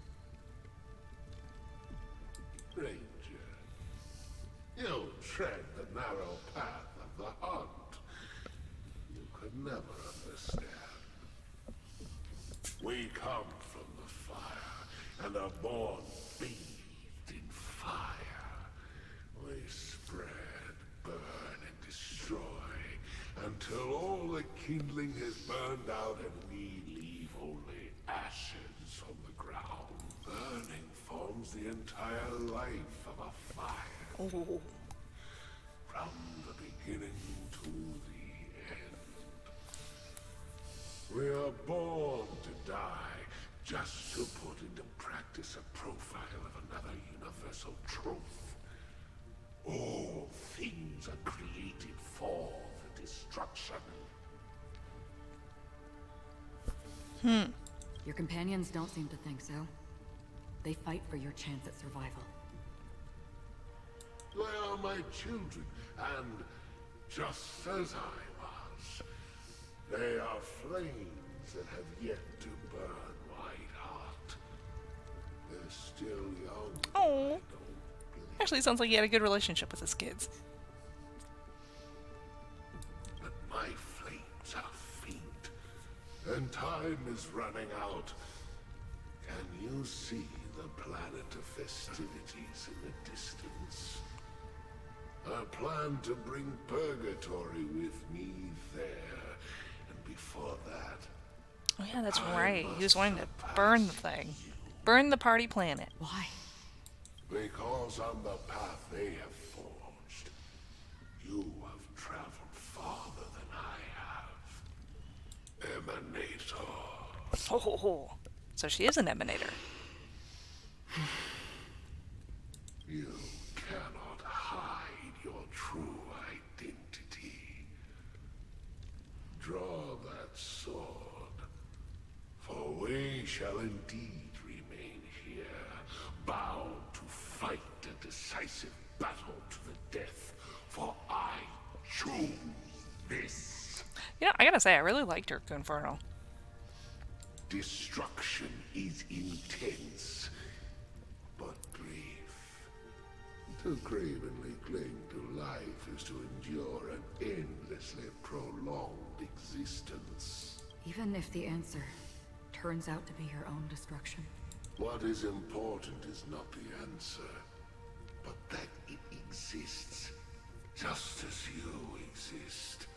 Ranger, you tread the narrow path of the hunt. You could never understand. We come from the fire and are born bathed in fire. We spread, burn, and destroy until all the kindling has burned out and we leave only ashes on the ground. Burning forms the entire life of a fire. Oh. From the beginning to the end. We are born to die just to put into practice a profile of another universal truth. All things are created for the destruction. Your companions don't seem to think so. They fight for your chance at survival. They are my children, and just as I was, they are flames that have yet to burn white hot. They're still young. Oh. I don't Actually, sounds like you had a good relationship with his kids. But my flames are faint, and time is running out. Can you see the planet of festivities in the distance? I plan to bring Purgatory with me there, and before that, Oh yeah, that's I right. He was must wanting to surpass burn the thing. you. Burn the party planet. Why? Because on the path they have forged, you have traveled farther than I have. Emanator. Oh, ho, ho. So she is an emanator. You cannot hide your true identity. Draw that sword, for we shall indeed remain here, bound to fight a decisive battle to the death, for I choose this. You know, I gotta say, I really liked her Inferno. Destruction is intense, To cravenly cling to life is to endure an endlessly prolonged existence. Even if the answer turns out to be your own destruction. What is important is not the answer, but that it exists, just as you exist.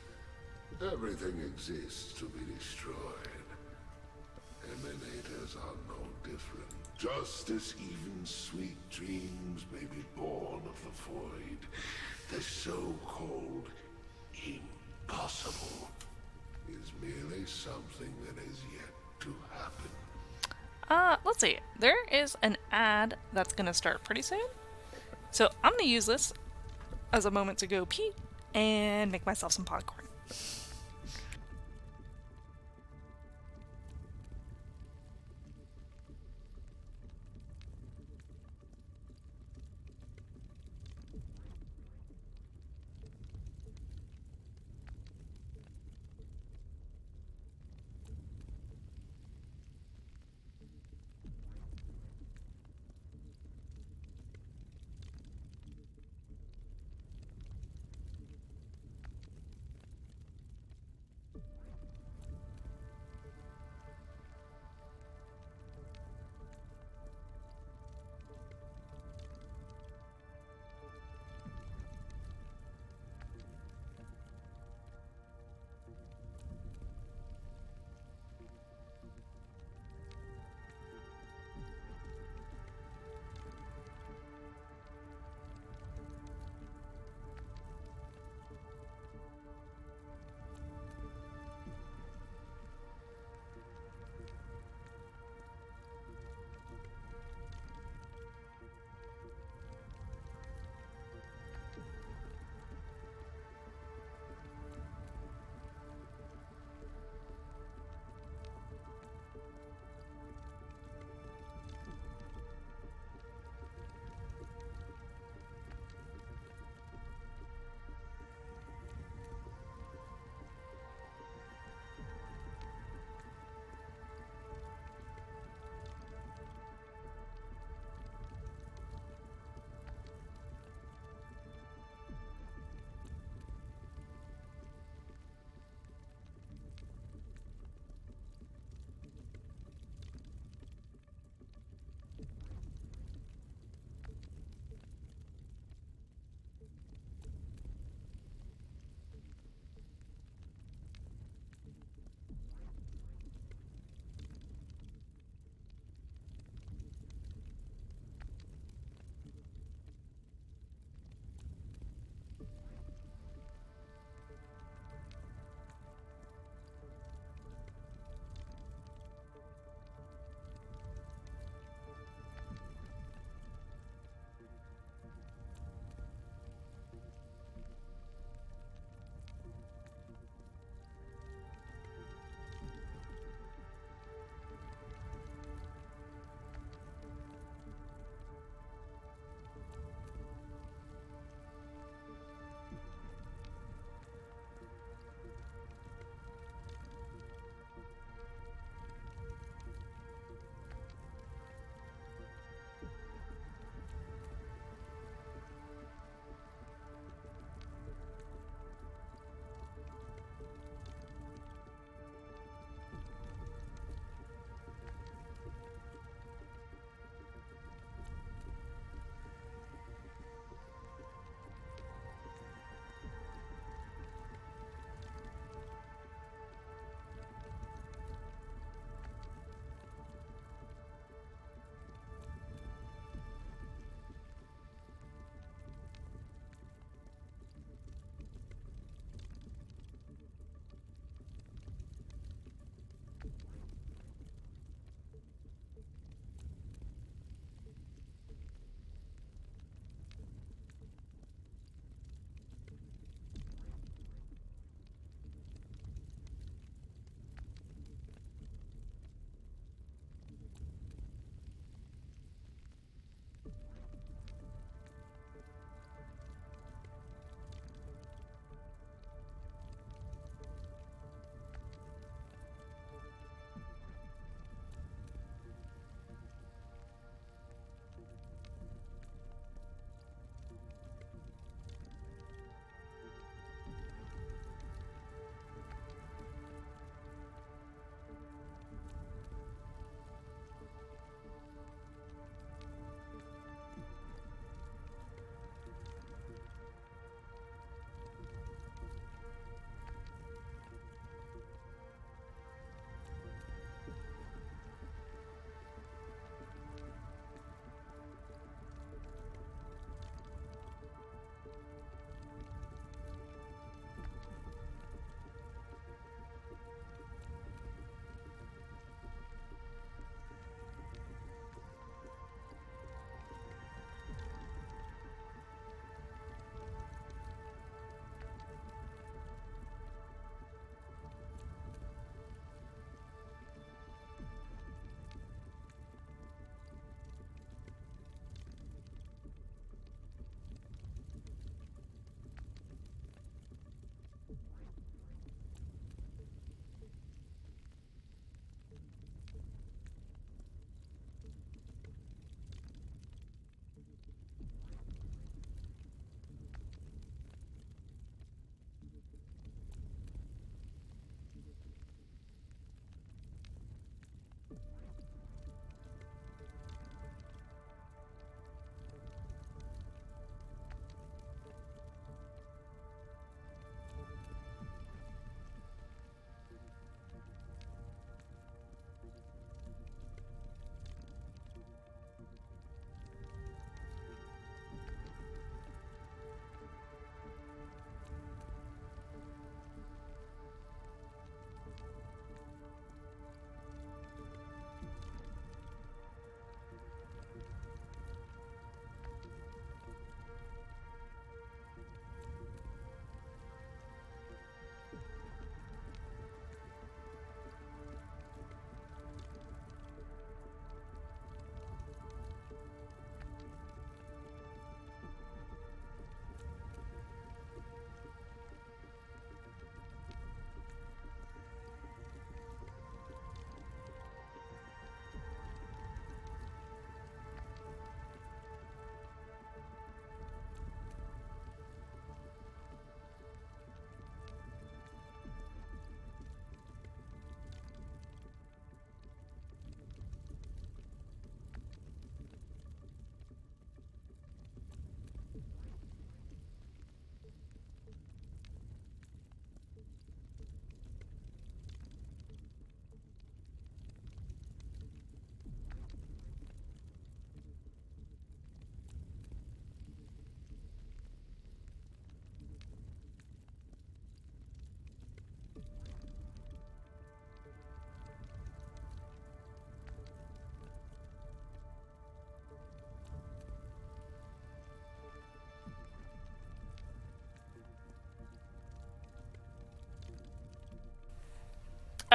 Everything exists to be destroyed. Emanators are no different. Just as even sweet dreams may be born of the void, the so-called impossible is merely something that is yet to happen. Let's see. There is an ad that's gonna start pretty soon. So I'm gonna use this as a moment to go pee and make myself some popcorn.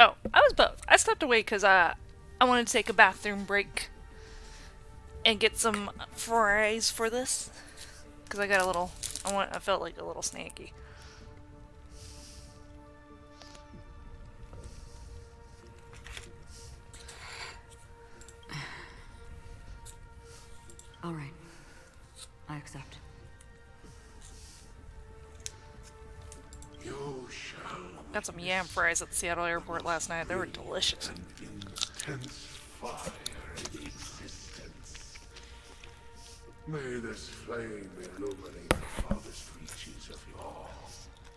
Oh, I was both. I stepped away because I wanted to take a bathroom break and get some fries for this. Because I got a little, I felt like a little snacky. All right. I accept. You shall Got some yam fries at the Seattle airport last night. They were delicious. an intense fire in existence. May this flame illuminate the farthest reaches of your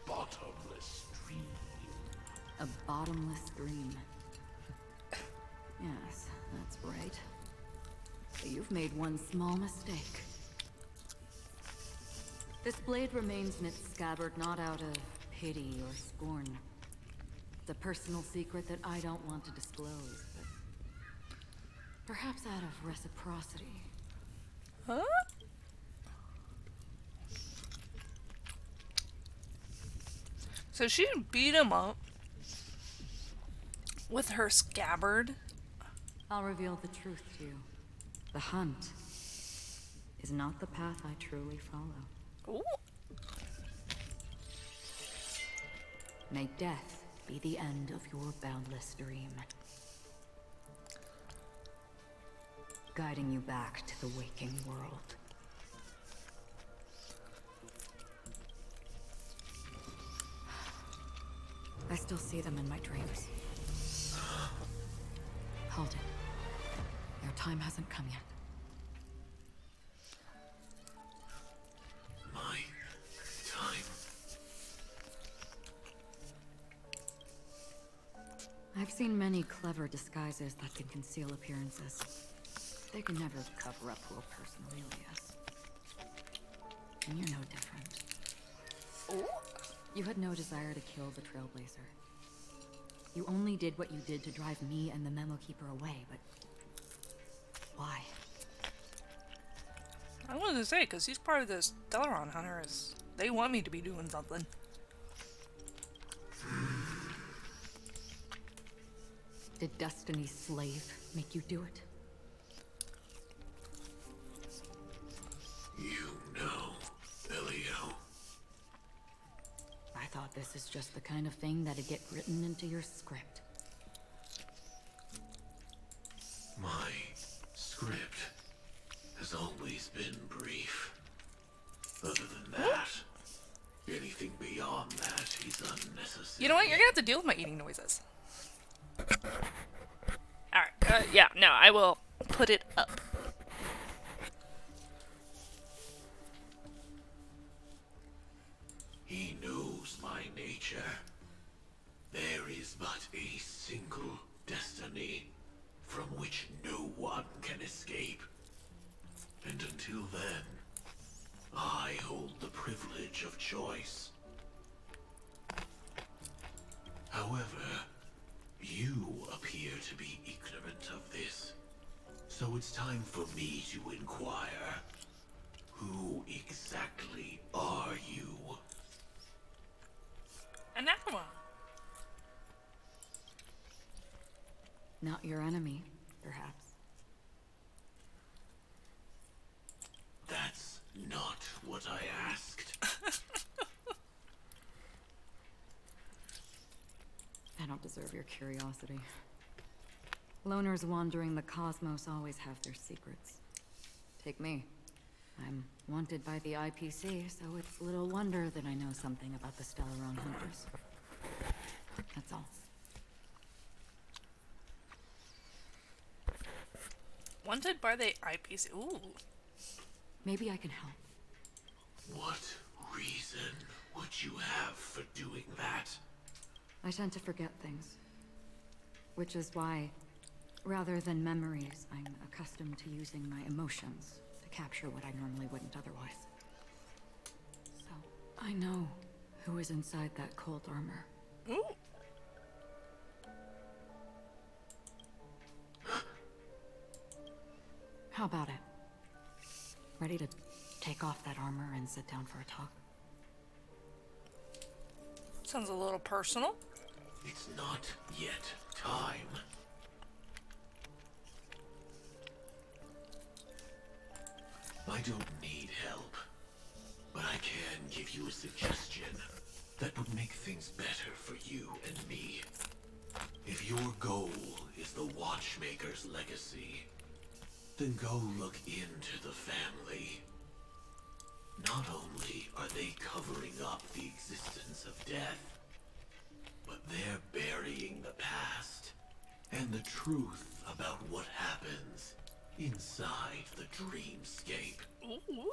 bottomless dream. A bottomless dream. Yes, that's right. So you've made one small mistake. This blade remains in its scabbard not out of pity or scorn. It's a personal secret that I don't want to disclose, but perhaps out of reciprocity. Huh? So she beat him up with her scabbard. I'll reveal the truth to you. The hunt is not the path I truly follow. Ooh. May death be the end of your boundless dream. Guiding you back to the waking world. I still see them in my dreams. Hold it. Your time hasn't come yet. My time. I've seen many clever disguises that can conceal appearances. They can never cover up who a person really is. And you're no different. Ooh. You had no desire to kill the Trailblazer. You only did what you did to drive me and the Memo Keeper away, but... why? I wanted to say, because he's part of this Delaron Hunters. They want me to be doing something. Did Destiny's slave make you do it? You know, Elio. I thought this is just the kind of thing that'd get written into your script. My script has always been brief. Other than that, anything beyond that is unnecessary. You know what? You're gonna have to deal with my eating noises. Alright, yeah, no, I will put it up. He knows my nature. There is but a single destiny from which no one can escape. And until then, I hold the privilege of choice. However, you appear to be ignorant of this. So it's time for me to inquire. Who exactly are you? Anathema. Not your enemy, perhaps. That's not what I asked. I don't deserve your curiosity. Loners wandering the cosmos always have their secrets. Take me. I'm wanted by the IPC, so it's little wonder that I know something about the Stellaron Hunters. That's all. Wanted by the IPC. Ooh. Maybe I can help. What reason would you have for doing that? I tend to forget things. Which is why, rather than memories, I'm accustomed to using my emotions to capture what I normally wouldn't otherwise. So, I know who is inside that cold armor. Ooh. How about it? Ready to take off that armor and sit down for a talk? Sounds a little personal. It's not yet time. I don't need help, but I can give you a suggestion that would make things better for you and me. If your goal is the Watchmaker's legacy, then go look into the family. Not only are they covering up the existence of death, but they're burying the past and the truth about what happens inside the dreamscape. Ooh.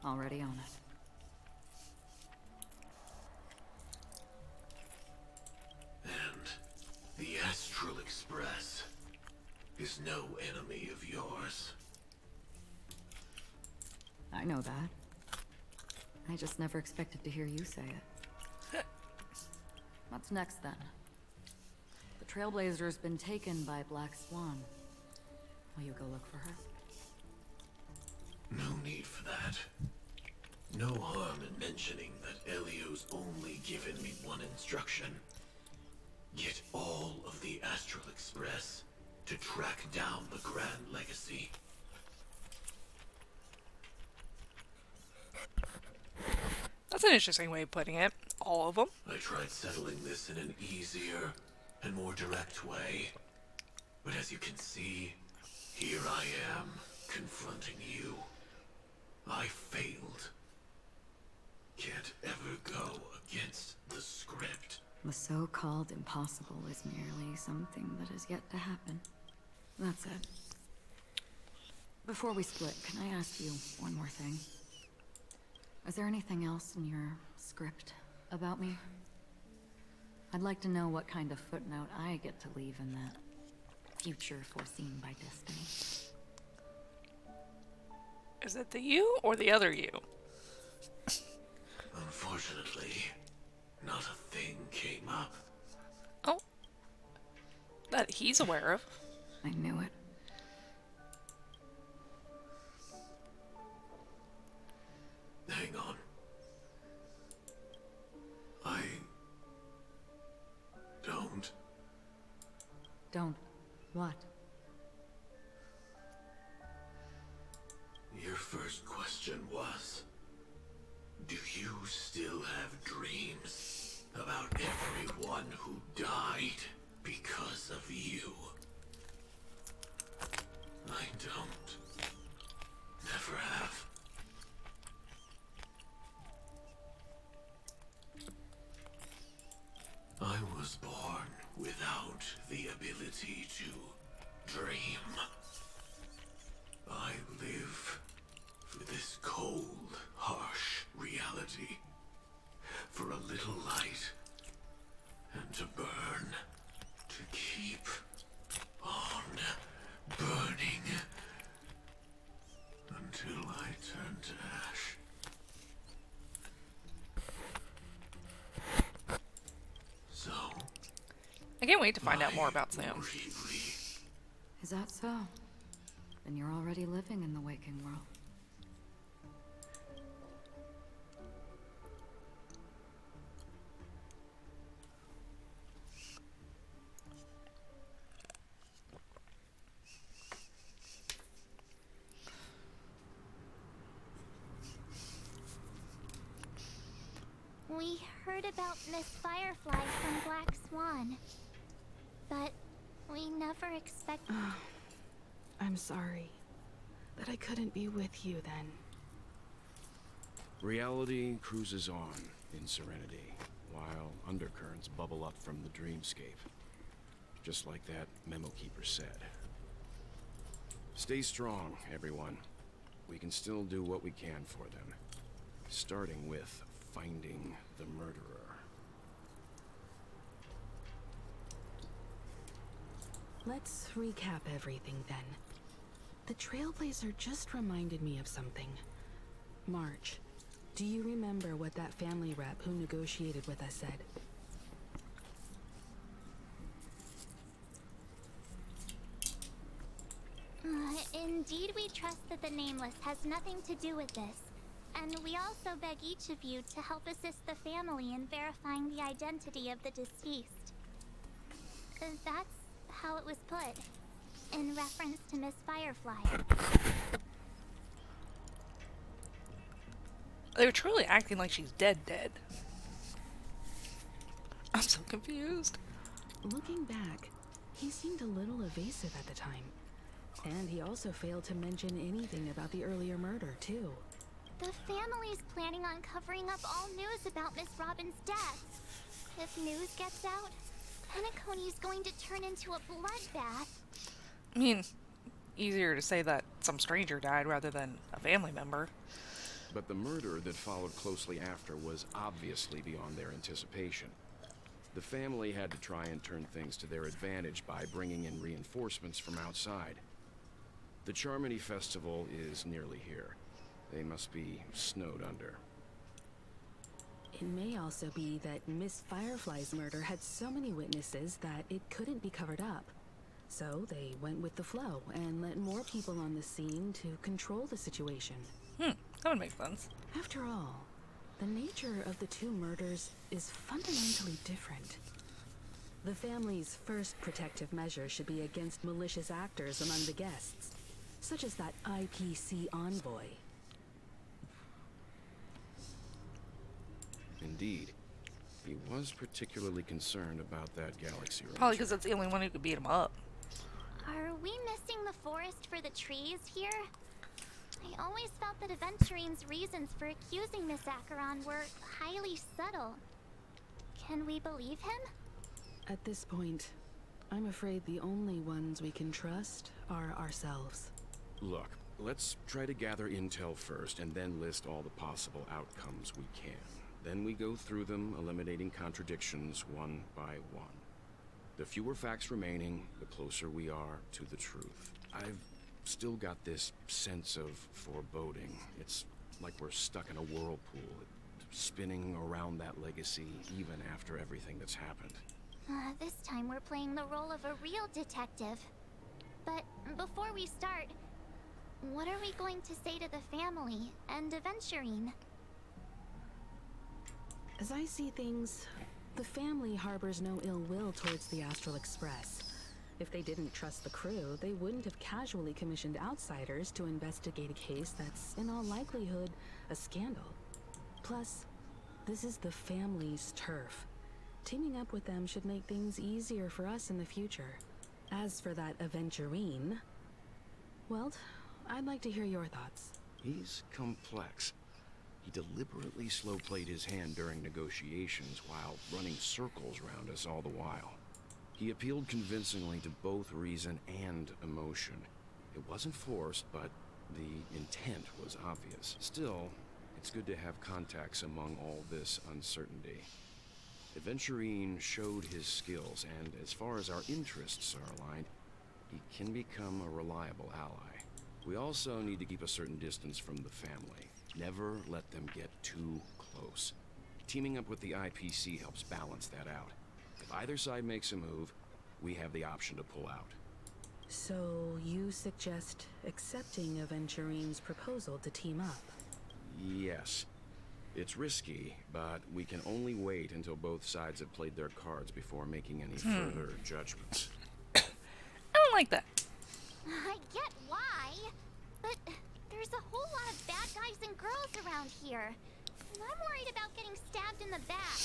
Already on it. And the Astral Express is no enemy of yours. I know that. I just never expected to hear you say it. What's next then? The Trailblazer's been taken by Black Swan. Will you go look for her? No need for that. No harm in mentioning that Elio's only given me one instruction. Get all of the Astral Express to track down the Grand Legacy. That's an interesting way of putting it. All of them. I tried settling this in an easier and more direct way. But as you can see, here I am, confronting you. I failed. Can't ever go against the script. The so-called impossible is merely something that has yet to happen. That's it. Before we split, can I ask you one more thing? Is there anything else in your script about me? I'd like to know what kind of footnote I get to leave in that future foreseen by destiny. Is it the you or the other you? Unfortunately, not a thing came up. Oh. That he's aware of. I knew it. Hang on. I don't. Don't. What? Your first question was, do you still have dreams about everyone who died because of you? I don't. Never have. I was born without the ability to dream. I live for this cold, harsh reality. For a little light and to burn. To keep on burning until I turn to ash. So, I can't wait to find out more about Sam. briefly, Is that so? Then you're already living in the waking world. We heard about Miss Firefly from Black Swan, but we never expected. I'm sorry that I couldn't be with you then. Reality cruises on in serenity, while undercurrents bubble up from the dreamscape. Just like that memo keeper said. Stay strong, everyone. We can still do what we can for them. Starting with finding the murderer. Let's recap everything then. The Trailblazer just reminded me of something. March, do you remember what that family rep who negotiated with us said? Indeed, we trust that the Nameless has nothing to do with this. And we also beg each of you to help assist the family in verifying the identity of the deceased. That's how it was put, in reference to Miss Firefly. They're truly acting like she's dead. I'm so confused. Looking back, he seemed a little evasive at the time. And he also failed to mention anything about the earlier murder, too. The family's planning on covering up all news about Miss Robin's death. If news gets out, Penacony's going to turn into a bloodbath. I mean, easier to say that some stranger died rather than a family member. But the murder that followed closely after was obviously beyond their anticipation. The family had to try and turn things to their advantage by bringing in reinforcements from outside. The Charmony Festival is nearly here. They must be snowed under. It may also be that Miss Firefly's murder had so many witnesses that it couldn't be covered up. So they went with the flow and let more people on the scene to control the situation. That would make sense. After all, the nature of the two murders is fundamentally different. The family's first protective measure should be against malicious actors among the guests, such as that IPC envoy. Indeed. He was particularly concerned about that Galaxy Ranger. Probably because that's the only one who could beat him up. Are we missing the forest for the trees here? I always felt that Aventurine's reasons for accusing Miss Acheron were highly subtle. Can we believe him? At this point, I'm afraid the only ones we can trust are ourselves. Look, let's try to gather intel first and then list all the possible outcomes we can. Then we go through them, eliminating contradictions one by one. The fewer facts remaining, the closer we are to the truth. I've still got this sense of foreboding. It's like we're stuck in a whirlpool, spinning around that legacy even after everything that's happened. This time we're playing the role of a real detective. But before we start, what are we going to say to the family and Aventurine? As I see things, the family harbors no ill will towards the Astral Express. If they didn't trust the crew, they wouldn't have casually commissioned outsiders to investigate a case that's, in all likelihood, a scandal. Plus, this is the family's turf. Teaming up with them should make things easier for us in the future. As for that Aventurine, well, I'd like to hear your thoughts. He's complex. He deliberately slow-played his hand during negotiations while running circles around us all the while. He appealed convincingly to both reason and emotion. It wasn't forced, but the intent was obvious. Still, it's good to have contacts among all this uncertainty. Aventurine showed his skills, and as far as our interests are aligned, he can become a reliable ally. We also need to keep a certain distance from the family. Never let them get too close. Teaming up with the IPC helps balance that out. If either side makes a move, we have the option to pull out. So you suggest accepting Aventurine's proposal to team up? Yes. It's risky, but we can only wait until both sides have played their cards before making any further judgments. I don't like that. I get why, but there's a whole lot of bad guys and girls around here. And I'm worried about getting stabbed in the back.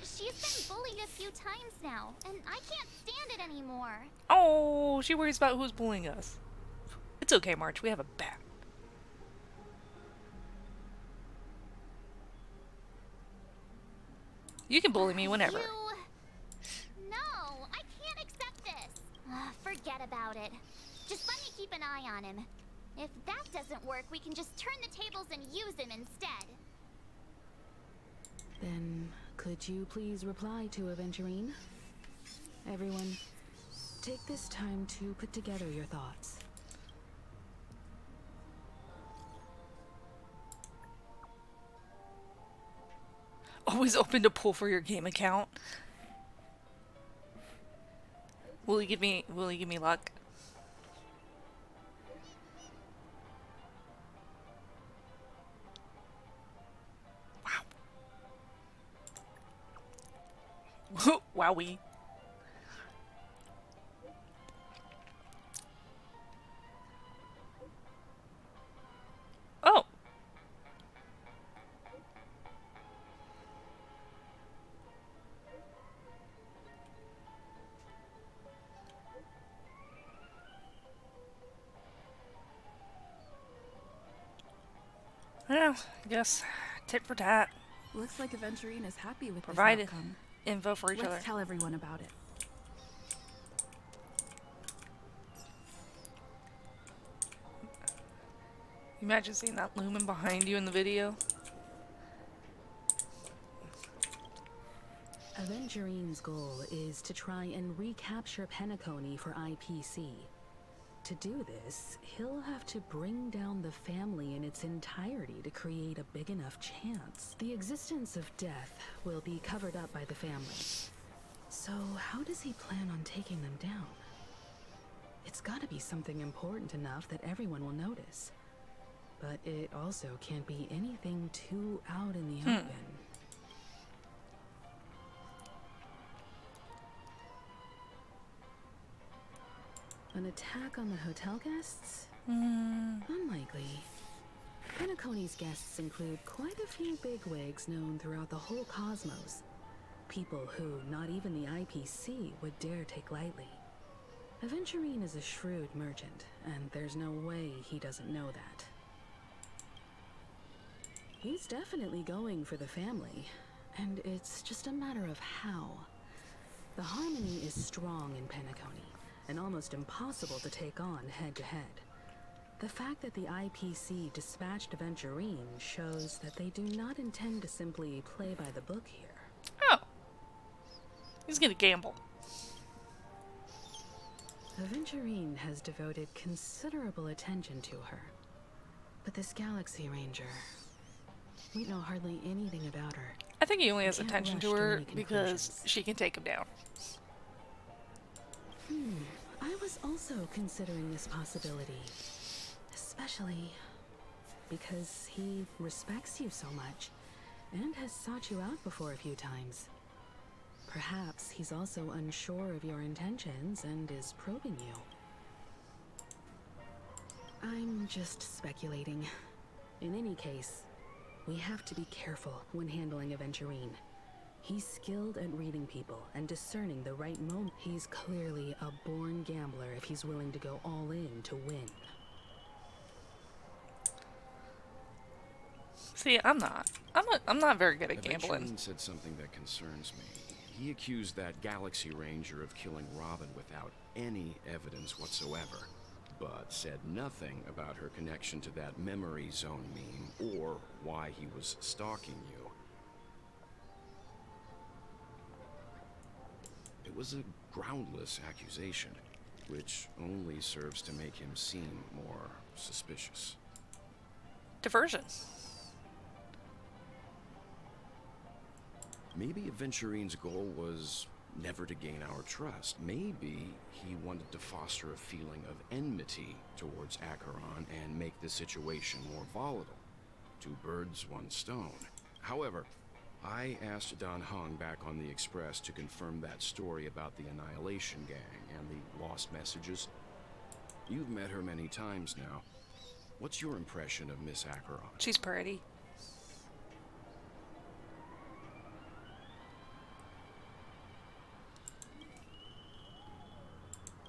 She's been bullied a few times now, and I can't stand it anymore. Oh, she worries about who's bullying us. It's okay, March. We have a bat. You can bully me whenever. No, I can't accept this. Forget about it. Just let me keep an eye on him. If that doesn't work, we can just turn the tables and use him instead. Then, could you please reply to Aventurine? Everyone, take this time to put together your thoughts. Always open to pull for your game account. Will he give me luck? Wowie. Oh! Well, I guess tit for tat. Looks like Aventurine is happy with Provide this outcome. info for each other. Let's tell everyone about it. Imagine seeing that looming behind you in the video. Aventurine's goal is to try and recapture Penacony for IPC. To do this, he'll have to bring down the family in its entirety to create a big enough chance. The existence of death will be covered up by the family. So how does he plan on taking them down? It's gotta be something important enough that everyone will notice. But it also can't be anything too out in the open. An attack on the hotel guests? Unlikely. Penacony's guests include quite a few bigwigs known throughout the whole cosmos. People who not even the IPC would dare take lightly. Aventurine is a shrewd merchant, and there's no way he doesn't know that. He's definitely going for the family, and it's just a matter of how. The harmony is strong in Penacony, and almost impossible to take on head-to-head. The fact that the IPC dispatched Aventurine shows that they do not intend to simply play by the book here. Oh. He's gonna gamble. Aventurine has devoted considerable attention to her. But this Galaxy Ranger, we know hardly anything about her. I think he only has Can't attention rush to to her any because conclusions. she can take him down. I was also considering this possibility. Especially because he respects you so much and has sought you out before a few times. Perhaps he's also unsure of your intentions and is probing you. I'm just speculating. In any case, we have to be careful when handling Aventurine. He's skilled at reading people and discerning the right moment. He's clearly a born gambler if he's willing to go all in to win. See, I'm not. I'm not very good at gambling. Aventurine said something that concerns me. He accused that Galaxy Ranger of killing Robin without any evidence whatsoever, but said nothing about her connection to that memory zone meme or why he was stalking you. It was a groundless accusation, which only serves to make him seem more suspicious. Diversion. Maybe Aventurine's goal was never to gain our trust. Maybe he wanted to foster a feeling of enmity towards Acheron and make the situation more volatile. Two birds, one stone. However, I asked Don Hung back on the Express to confirm that story about the Annihilation Gang and the lost messages. You've met her many times now. What's your impression of Miss Acheron? She's pretty.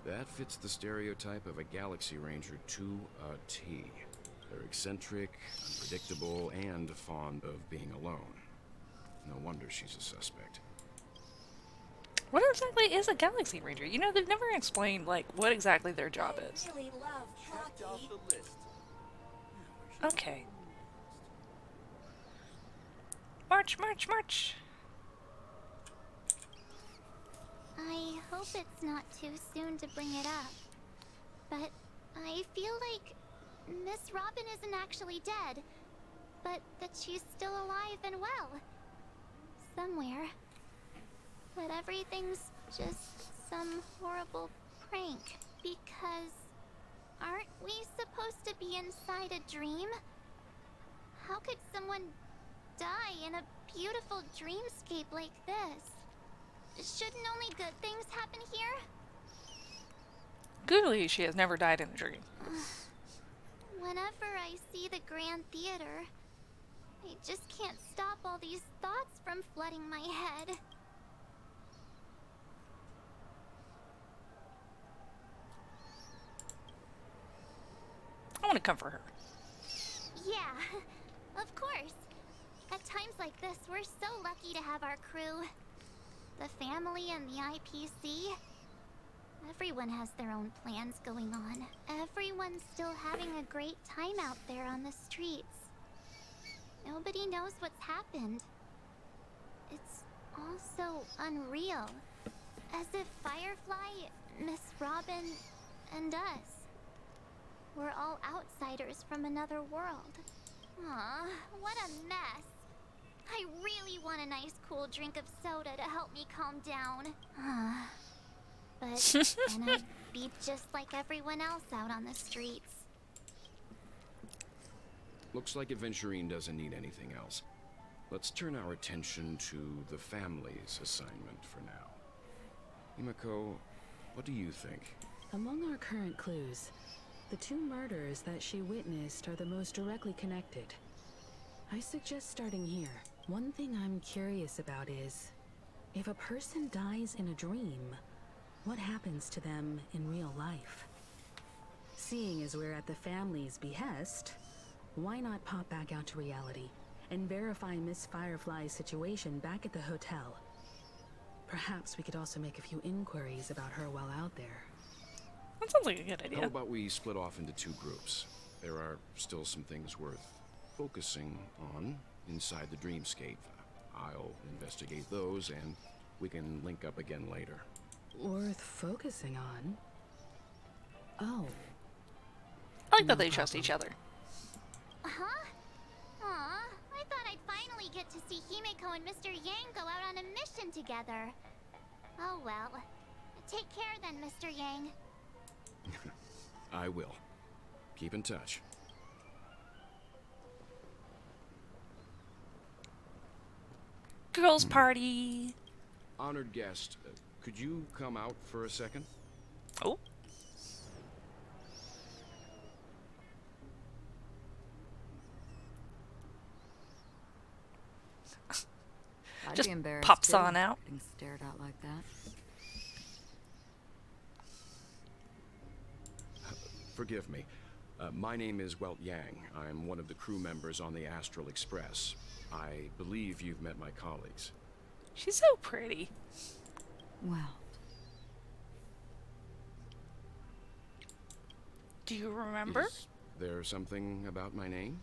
That fits the stereotype of a Galaxy Ranger to a T. They're eccentric, unpredictable, and fond of being alone. No wonder she's a suspect. What exactly is a Galaxy Ranger? You know, they've never explained, like, what exactly their job is. Really love hockey. Okay. March, march, march! I hope it's not too soon to bring it up. But I feel like Miss Robin isn't actually dead, but that she's still alive and well. Somewhere. But everything's just some horrible prank, because aren't we supposed to be inside a dream? How could someone die in a beautiful dreamscape like this? Shouldn't only good things happen here? Clearly, she has never died in a dream. Whenever I see the Grand Theater, I just can't stop all these thoughts from flooding my head. I want to comfort her. Yeah, of course. At times like this, we're so lucky to have our crew. The family and the IPC. Everyone has their own plans going on. Everyone's still having a great time out there on the streets. Nobody knows what's happened. It's all so unreal. As if Firefly, Miss Robin, and us we're all outsiders from another world. Aw, what a mess. I really want a nice cool drink of soda to help me calm down. But then I'd be just like everyone else out on the streets. Looks like Aventurine doesn't need anything else. Let's turn our attention to the family's assignment for now. Himiko, what do you think? Among our current clues, the 2 murders that she witnessed are the most directly connected. I suggest starting here. One thing I'm curious about is, if a person dies in a dream, what happens to them in real life? Seeing as we're at the family's behest, why not pop back out to reality and verify Miss Firefly's situation back at the hotel? Perhaps we could also make a few inquiries about her while out there. That sounds like a good idea. How about we split off into 2 groups? There are still some things worth focusing on inside the dreamscape. I'll investigate those, and we can link up again later. Worth focusing on? Oh. I like that they trust each other. Huh? Aw, I thought I'd finally get to see Himeko and Mr. Yang go out on a mission together. Oh well. Take care then, Mr. Yang. I will. Keep in touch. Girls' party. Honored guest, could you come out for a second? Oh. I'd Just be embarrassed pops too, on out. Getting stared at like that. Forgive me. My name is Welt Yang. I'm one of the crew members on the Astral Express. I believe you've met my colleagues. She's so pretty. Well. Do you remember? Is there something about my name?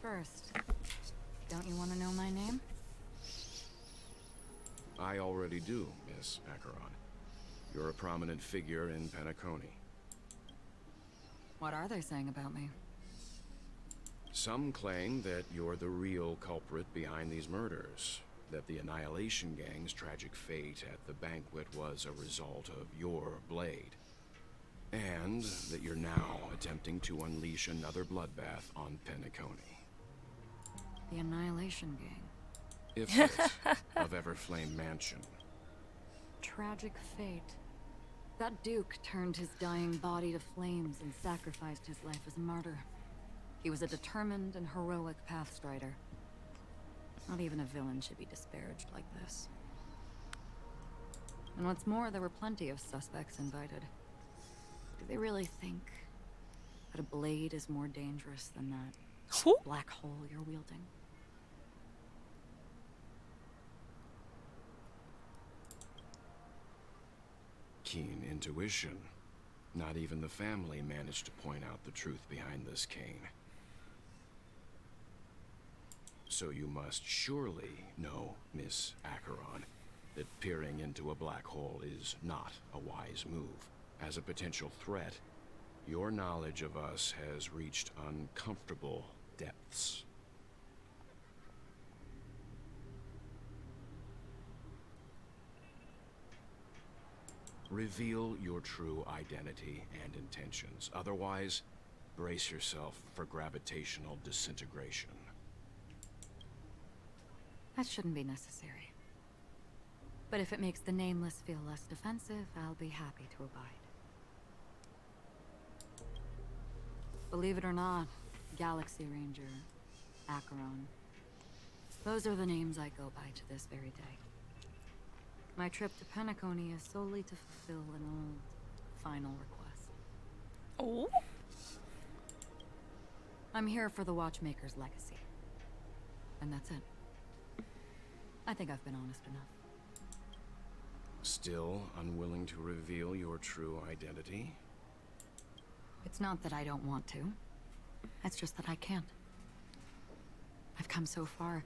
First, don't you want to know my name? I already do, Miss Acheron. You're a prominent figure in Penacony. What are they saying about me? Some claim that you're the real culprit behind these murders, that the Annihilation Gang's tragic fate at the banquet was a result of your blade, and that you're now attempting to unleash another bloodbath on Penacony. The Annihilation Gang. If it, of Everflame Mansion. Tragic fate. That Duke turned his dying body to flames and sacrificed his life as a martyr. He was a determined and heroic pathstrider. Not even a villain should be disparaged like this. And what's more, there were plenty of suspects invited. Do they really think that a blade is more dangerous than that black hole you're wielding? Keen intuition. Not even the family managed to point out the truth behind this cane. So you must surely know, Miss Acheron, that peering into a black hole is not a wise move. As a potential threat, your knowledge of us has reached uncomfortable depths. Reveal your true identity and intentions. Otherwise, brace yourself for gravitational disintegration. That shouldn't be necessary. But if it makes the Nameless feel less defensive, I'll be happy to abide. Believe it or not, Galaxy Ranger, Acheron. Those are the names I go by to this very day. My trip to Penacony is solely to fulfill an old, final request. Oh? I'm here for the Watchmaker's legacy. And that's it. I think I've been honest enough. Still unwilling to reveal your true identity? It's not that I don't want to. It's just that I can't. I've come so far,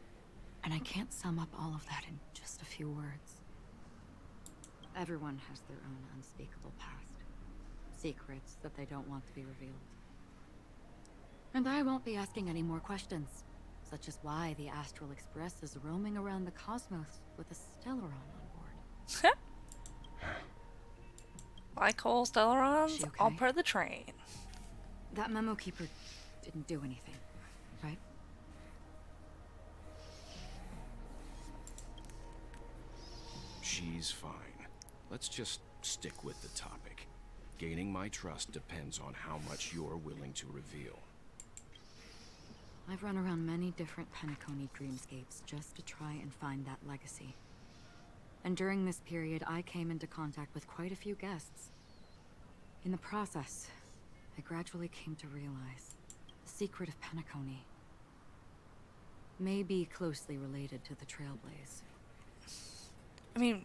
and I can't sum up all of that in just a few words. Everyone has their own unspeakable past. Secrets that they don't want to be revealed. And I won't be asking any more questions, such as why the Astral Express is roaming around the cosmos with a Stellaron on board. Like all Stellarons, She okay? all part of the train. That memo keeper didn't do anything, right? She's fine. Let's just stick with the topic. Gaining my trust depends on how much you're willing to reveal. I've run around many different Penacony dreamscapes just to try and find that legacy. And during this period, I came into contact with quite a few guests. In the process, I gradually came to realize the secret of Penacony may be closely related to the Trailblaze. I mean,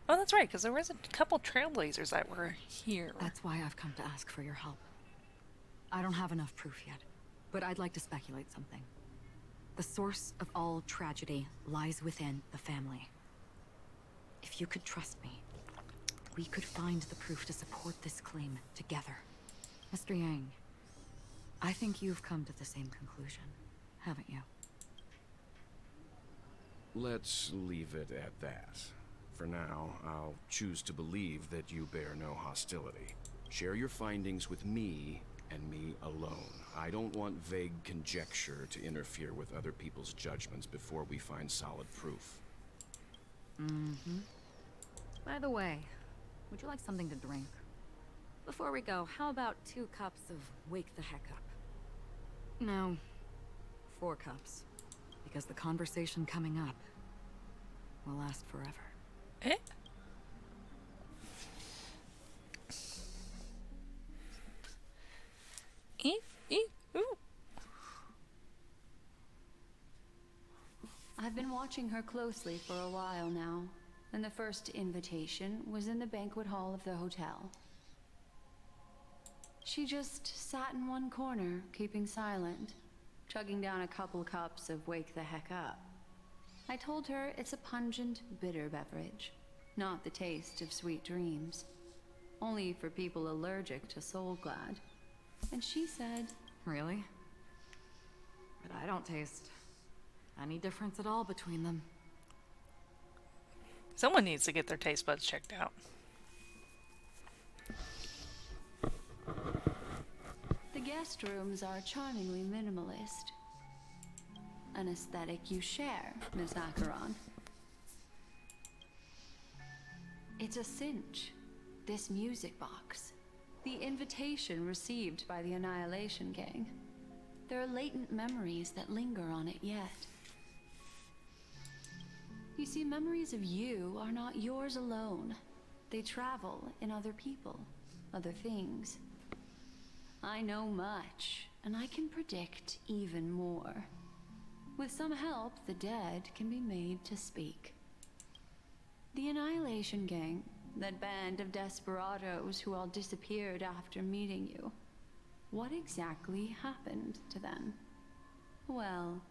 oh, that's right, because there was a couple trailblazers that were here. That's why I've come to ask for your help. I don't have enough proof yet, but I'd like to speculate something. The source of all tragedy lies within the family. If you could trust me, we could find the proof to support this claim together. Mr. Yang, I think you've come to the same conclusion, haven't you? Let's leave it at that. For now, I'll choose to believe that you bear no hostility. Share your findings with me and me alone. I don't want vague conjecture to interfere with other people's judgments before we find solid proof. Mm-hmm. By the way, would you like something to drink? Before we go, how about 2 cups of Wake the Heck Up? No, 4 cups. Because the conversation coming up will last forever. Eh? Ooh. I've been watching her closely for a while now, and the first invitation was in the banquet hall of the hotel. She just sat in one corner, keeping silent, chugging down a couple cups of Wake the Heck Up. I told her it's a pungent, bitter beverage, not the taste of sweet dreams. Only for people allergic to Soul Glad. And she said, Really? But I don't taste any difference at all between them. Someone needs to get their taste buds checked out. the guest rooms are charmingly minimalist. An aesthetic you share, Miss Acheron. It's a cinch, this music box. The invitation received by the Annihilation Gang. There are latent memories that linger on it yet. You see, memories of you are not yours alone. They travel in other people, other things. I know much, and I can predict even more. With some help, the dead can be made to speak. The Annihilation Gang, that band of desperados who all disappeared after meeting you. What exactly happened to them? Well,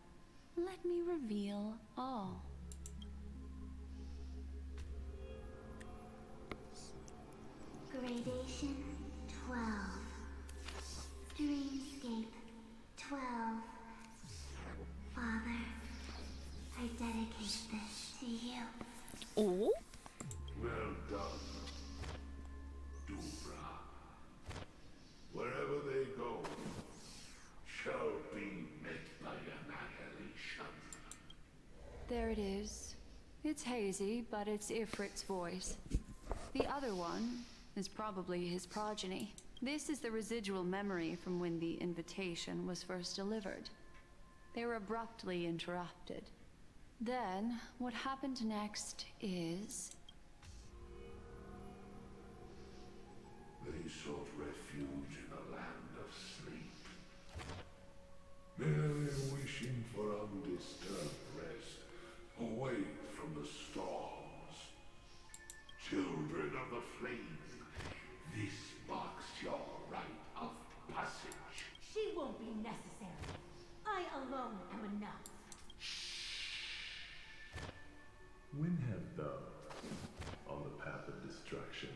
let me reveal all. Gradation 12. Dreamscape 12. Father, I dedicate this to you. Oh? Well done, Dubra. Wherever they go, shall be met by annihilation. there it is. It's hazy, but it's Ifrit's voice. The other one is probably his progeny. This is the residual memory from when the invitation was first delivered. They were abruptly interrupted. Then, what happened next is... They sought refuge in a land of sleep, merely wishing for undisturbed rest, away from the storms. Children of the flame, this marks your rite of passage. She won't be necessary. I alone am enough. When have thou, on the path of destruction,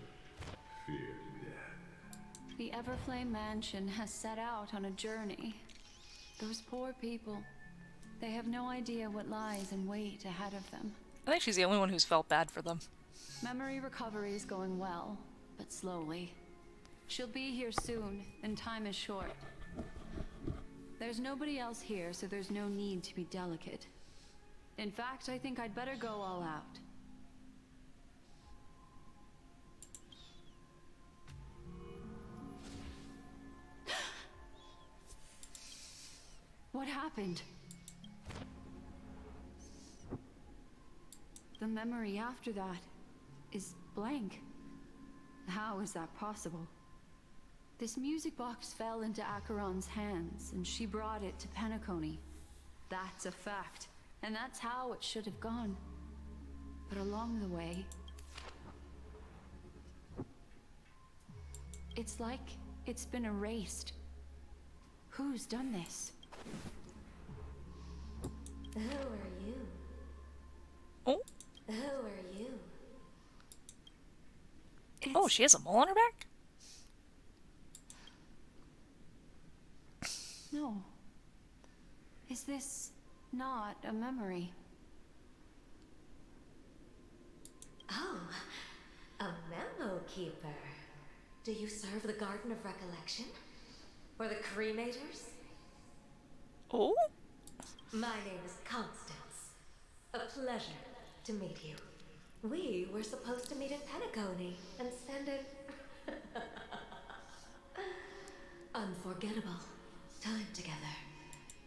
feared death? The Everflame Mansion has set out on a journey. Those poor people, they have no idea what lies in wait ahead of them. I think she's the only one who's felt bad for them. Memory recovery is going well, but slowly. She'll be here soon, and time is short. There's nobody else here, so there's no need to be delicate. In fact, I think I'd better go all out. What happened? The memory after that is blank. How is that possible? This music box fell into Acheron's hands, and she brought it to Penacony. That's a fact, and that's how it should have gone. But along the way, it's like it's been erased. Who's done this? Who are you? Oh. Who are you? Oh, she has a mole on her back? No. Is this not a memory? Oh, a memo keeper. Do you serve the Garden of Recollection? Or the Cremators? Oh? My name is Constance. A pleasure to meet you. We were supposed to meet in Penacony and spend an unforgettable time together.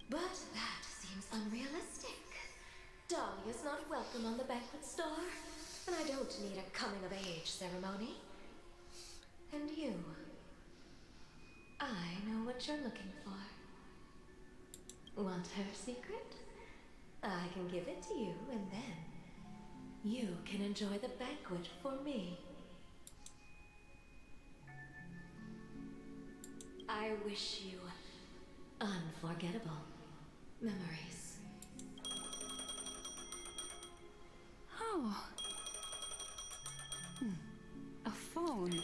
But that seems unrealistic. Dahlia's not welcome on the banquet star, and I don't need a coming-of-age ceremony. And you, I know what you're looking for. Want her secret? I can give it to you, and then you can enjoy the banquet for me. I wish you unforgettable memories. Oh. A phone.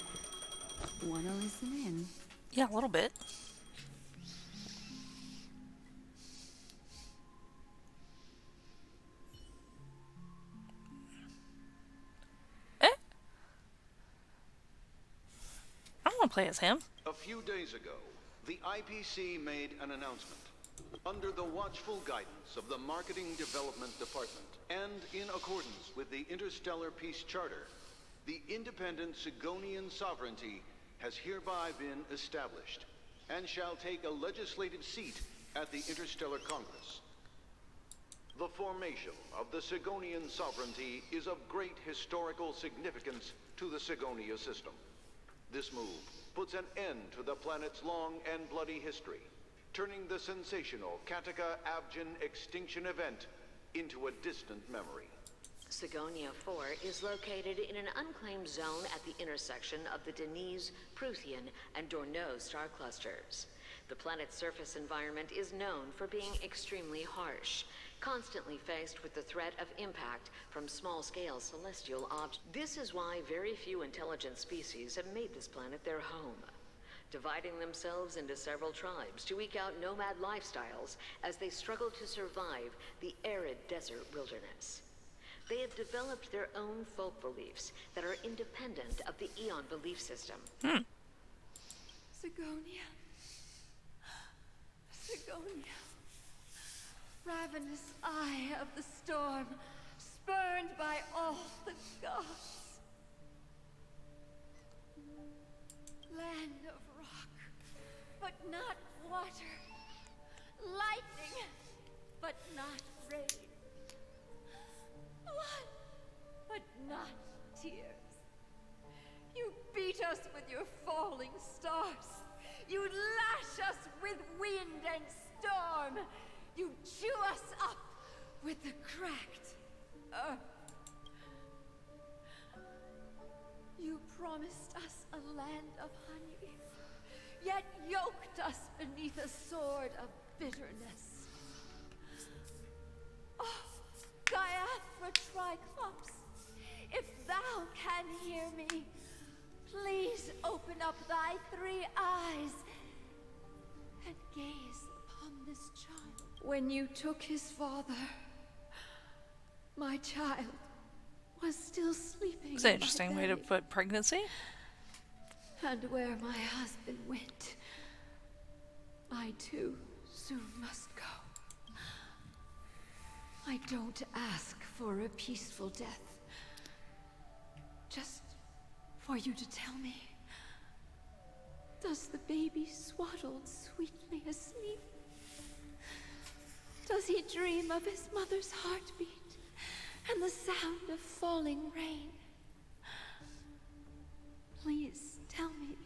Wanna listen in? Yeah, a little bit. I don't want to play as him. A few days ago, the IPC made an announcement. Under the watchful guidance of the Marketing Development Department, and in accordance with the Interstellar Peace Charter, the independent Sigonian sovereignty has hereby been established, and shall take a legislative seat at the Interstellar Congress. The formation of the Sigonian sovereignty is of great historical significance to the Sigonia system. This move puts an end to the planet's long and bloody history, turning the sensational Kataka-Abjin extinction event into a distant memory. Sigonia 4 is located in an unclaimed zone at the intersection of the Denise, Prothean, and Dorneau star clusters. The planet's surface environment is known for being extremely harsh, constantly faced with the threat of impact from small-scale celestial objects. This is why very few intelligent species have made this planet their home, dividing themselves into several tribes to eke out nomad lifestyles as they struggle to survive the arid desert wilderness. They have developed their own folk beliefs that are independent of the Eon belief system. Sigonia. Sigonia. ravenous eye of the storm, spurned by all the gods. Land of rock, but not water. Lightning, but not rain. Blood, but not tears. You beat us with your falling stars. You lash us with wind and storm. You chew us up with the cracked earth. You promised us a land of honey, yet yoked us beneath a sword of bitterness. Oh, Gaiathra Triclops, if thou can hear me, please open up thy 3 eyes and gaze upon this child. When you took his father, my child was still sleeping. It's an interesting way to put pregnancy. And where my husband went, I too soon must go. I don't ask for a peaceful death. Just for you to tell me, does the baby swaddled sweetly asleep? Does he dream of his mother's heartbeat and the sound of falling rain? Please tell me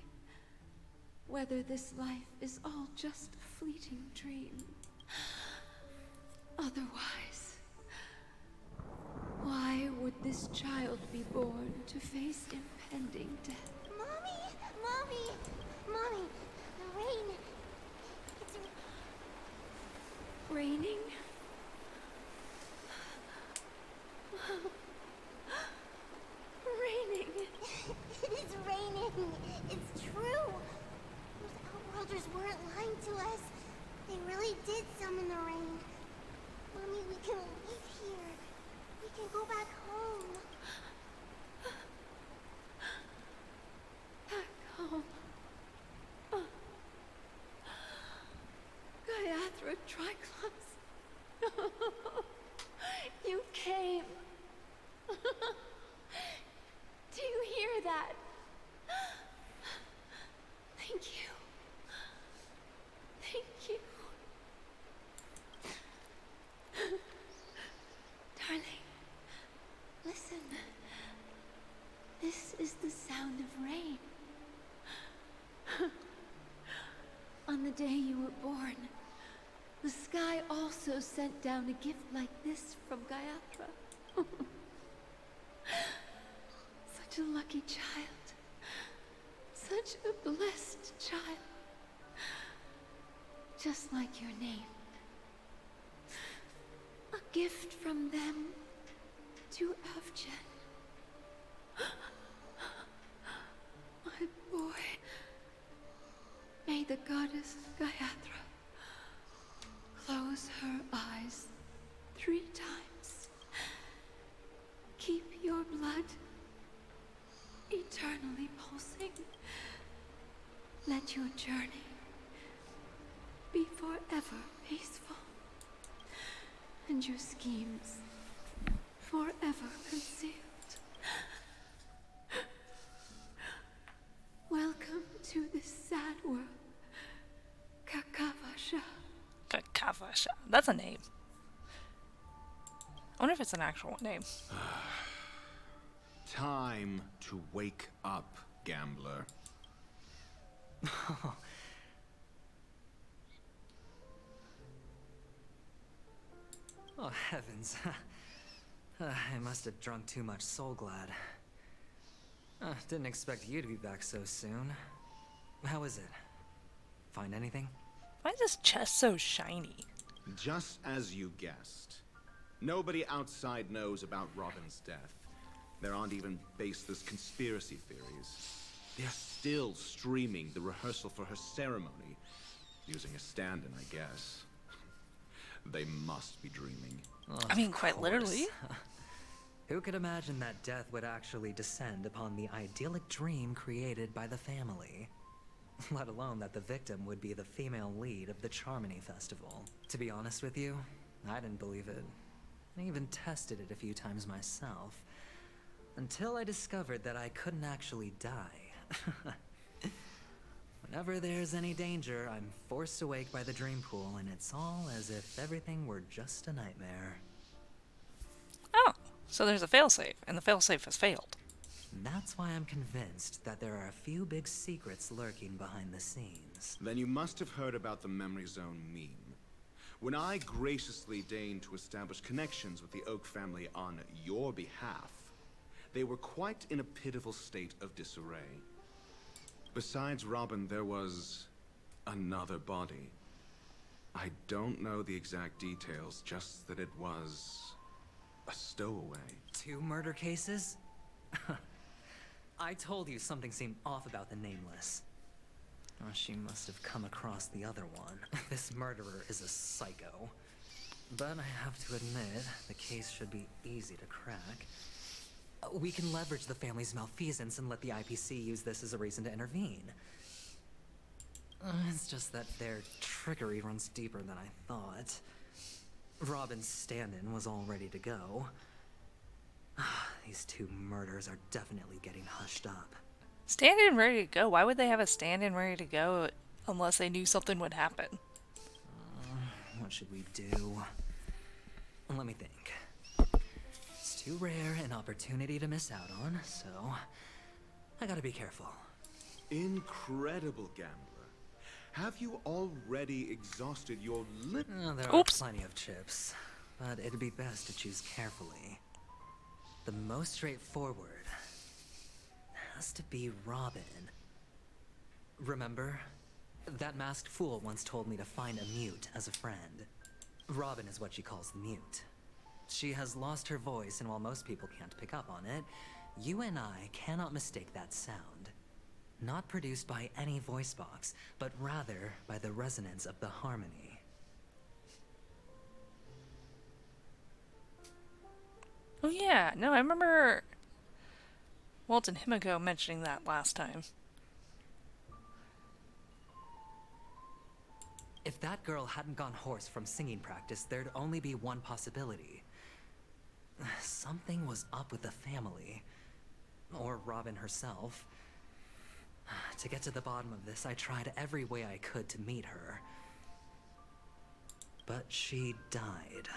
whether this life is all just a fleeting dream. Otherwise, why would this child be born to face impending death? Mommy! Mommy! Mommy! The rain! It's raining? Raining! It is raining! It's true! Those outworlders weren't lying to us. They really did summon the rain. Mommy, we can leave here. We can go back home. Back home. Gaiathra Triclops. You came. Do you hear that? Thank you. Thank you. Darling, listen. This is the sound of rain. On the day you were born, the sky also sent down a gift like this from Gaiathra. Such a lucky child. Such a blessed child. Just like your name. A gift from them to Avgen. My boy. May the goddess Gaiathra close her eyes 3 times. Keep your blood eternally pulsing. Let your journey be forever peaceful, and your schemes forever concealed. Welcome to this sad world, Kakavasha. Kakavasha. That's a name. I wonder if it's an actual name. Time to wake up, gambler. Oh, heavens. I must have drunk too much Soul Glad. Didn't expect you to be back so soon. How is it? Find anything? Why is his chest so shiny? Just as you guessed. Nobody outside knows about Robin's death. There aren't even baseless conspiracy theories. They're still streaming the rehearsal for her ceremony. Using a stand-in, I guess. They must be dreaming. Oh, I mean, quite literally. Who could imagine that death would actually descend upon the idyllic dream created by the family? Let alone that the victim would be the female lead of the Charmony Festival. To be honest with you, I didn't believe it. I even tested it a few times myself. Until I discovered that I couldn't actually die. Whenever there's any danger, I'm forced awake by the dream pool, and it's all as if everything were just a nightmare. Oh, so there's a failsafe, and the failsafe has failed. That's why I'm convinced that there are a few big secrets lurking behind the scenes. Then you must have heard about the Memory Zone meme. When I graciously deigned to establish connections with the Oak family on your behalf, they were quite in a pitiful state of disarray. Besides Robin, there was another body. I don't know the exact details, just that it was a stowaway. 2 murder cases? I told you something seemed off about the Nameless. Oh, she must have come across the other one. This murderer is a psycho. But I have to admit, the case should be easy to crack. We can leverage the family's malfeasance and let the IPC use this as a reason to intervene. It's just that their trickery runs deeper than I thought. Robin's stand-in was all ready to go. These 2 murders are definitely getting hushed up. Stand-in ready to go? Why would they have a stand-in ready to go unless they knew something would happen? What should we do? Let me think. It's too rare an opportunity to miss out on, so I gotta be careful. Incredible gambler. Have you already exhausted your lip? There are plenty of chips, but it'd be best to choose carefully. The most straightforward has to be Robin. Remember? That masked fool once told me to find a mute as a friend. Robin is what she calls the mute. She has lost her voice, and while most people can't pick up on it, you and I cannot mistake that sound. Not produced by any voice box, but rather by the resonance of the harmony. Oh yeah, no, I remember Walt and Himiko mentioning that last time. If that girl hadn't gone hoarse from singing practice, there'd only be one possibility. Something was up with the family. Or Robin herself. To get to the bottom of this, I tried every way I could to meet her. But she died.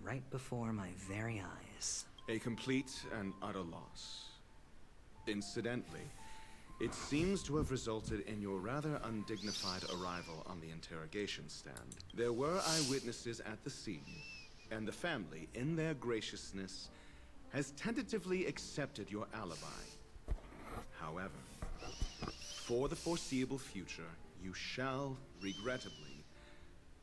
Right before my very eyes. A complete and utter loss. Incidentally, it seems to have resulted in your rather undignified arrival on the interrogation stand. There were eyewitnesses at the scene, and the family, in their graciousness, has tentatively accepted your alibi. However, for the foreseeable future, you shall, regrettably,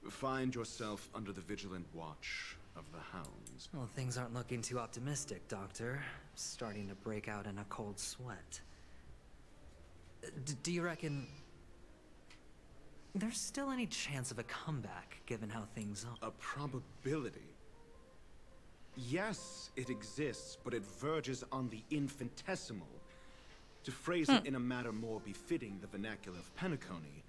find yourself under the vigilant watch of the hounds. Well, things aren't looking too optimistic, Doctor. Starting to break out in a cold sweat. Do you reckon there's still any chance of a comeback, given how things are? A probability? Yes, it exists, but it verges on the infinitesimal. To phrase it in a manner more befitting the vernacular of Penacony.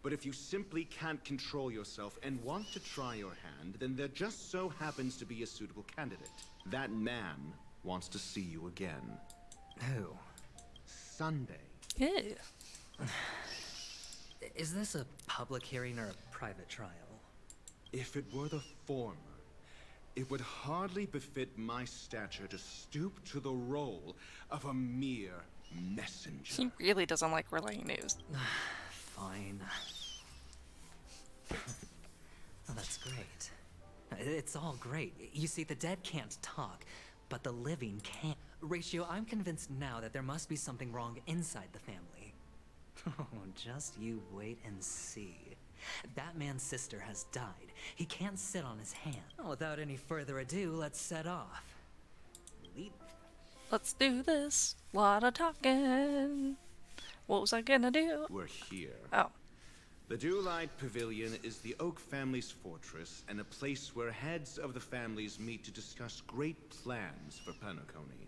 But if you simply can't control yourself and want to try your hand, then there just so happens to be a suitable candidate. That man wants to see you again. Who? Sunday. Ew. Is this a public hearing or a private trial? If it were the former, it would hardly befit my stature to stoop to the role of a mere messenger. He really doesn't like relaying news. Fine. Oh, that's great. It's all great. You see, the dead can't talk, but the living can. Ratio, I'm convinced now that there must be something wrong inside the family. Oh, just you wait and see. That man's sister has died. He can't sit on his hand. Well, without any further ado, let's set off. Leap. Let's do this. Lot of talking. What was I gonna do? We're here. Oh. The Dewlight Pavilion is the Oak family's fortress and a place where heads of the families meet to discuss great plans for Penacony.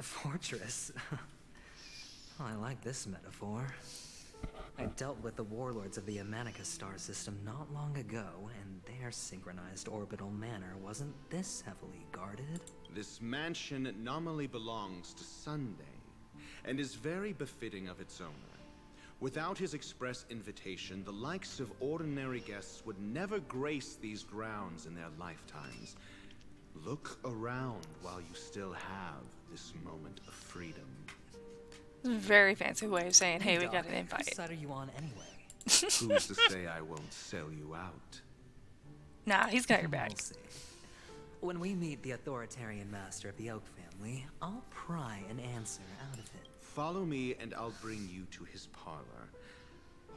Fortress? Oh, I like this metaphor. I dealt with the warlords of the Amanicus star system not long ago, and their synchronized orbital manor wasn't this heavily guarded. This mansion nominally belongs to Sunday, and is very befitting of its owner. Without his express invitation, the likes of ordinary guests would never grace these grounds in their lifetimes. Look around while you still have this moment of freedom. Very fancy way of saying, hey, we Doc, got an invite. whose side are you on anyway? Who's to say I won't sell you out? Nah, he's got your back. We'll see. When we meet the authoritarian master of the Oak family, I'll pry an answer out of it. Follow me and I'll bring you to his parlor.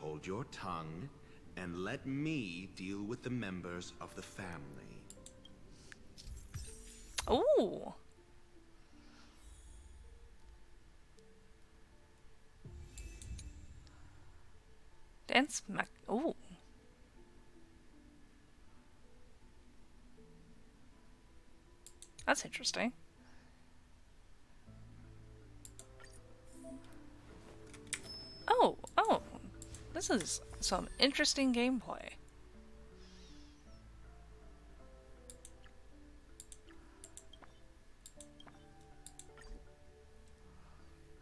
Hold your tongue and let me deal with the members of the family. Ooh. Dance mac. Ooh. That's interesting. Oh, this is some interesting gameplay.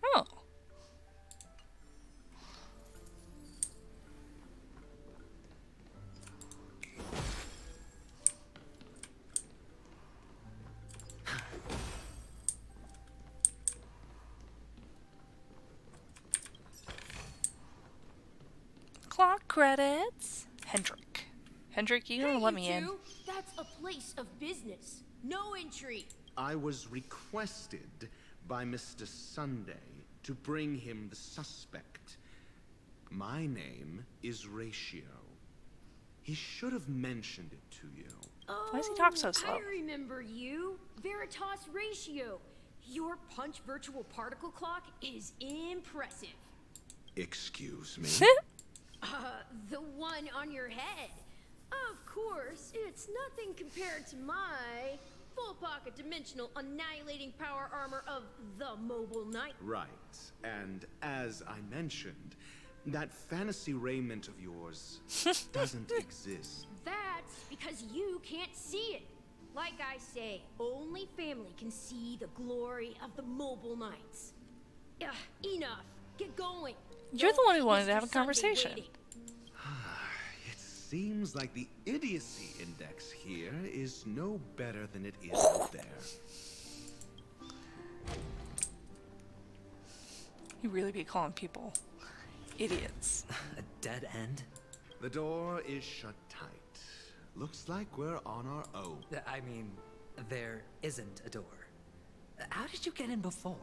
Oh. Clock credits. Hendrik, you gonna let me in? That's a place of business. No entry. I was requested by Mr. Sunday to bring him the suspect. My name is Ratio. He should have mentioned it to you. Why does he talk so slow? I remember you. Veritas Ratio. Your punch virtual particle clock is impressive. Excuse me? The one on your head. Of course, it's nothing compared to my full pocket dimensional annihilating power armor of the Mobile Knight. Right. And as I mentioned, that fantasy raiment of yours doesn't exist. That's because you can't see it. Like I say, only family can see the glory of the Mobile Knights. Enough. Get going. You're the one who wanted to have a conversation. It seems like the idiocy index here is no better than it is out there. You really be calling people idiots. A dead end? The door is shut tight. Looks like we're on our own. I mean, there isn't a door. How did you get in before?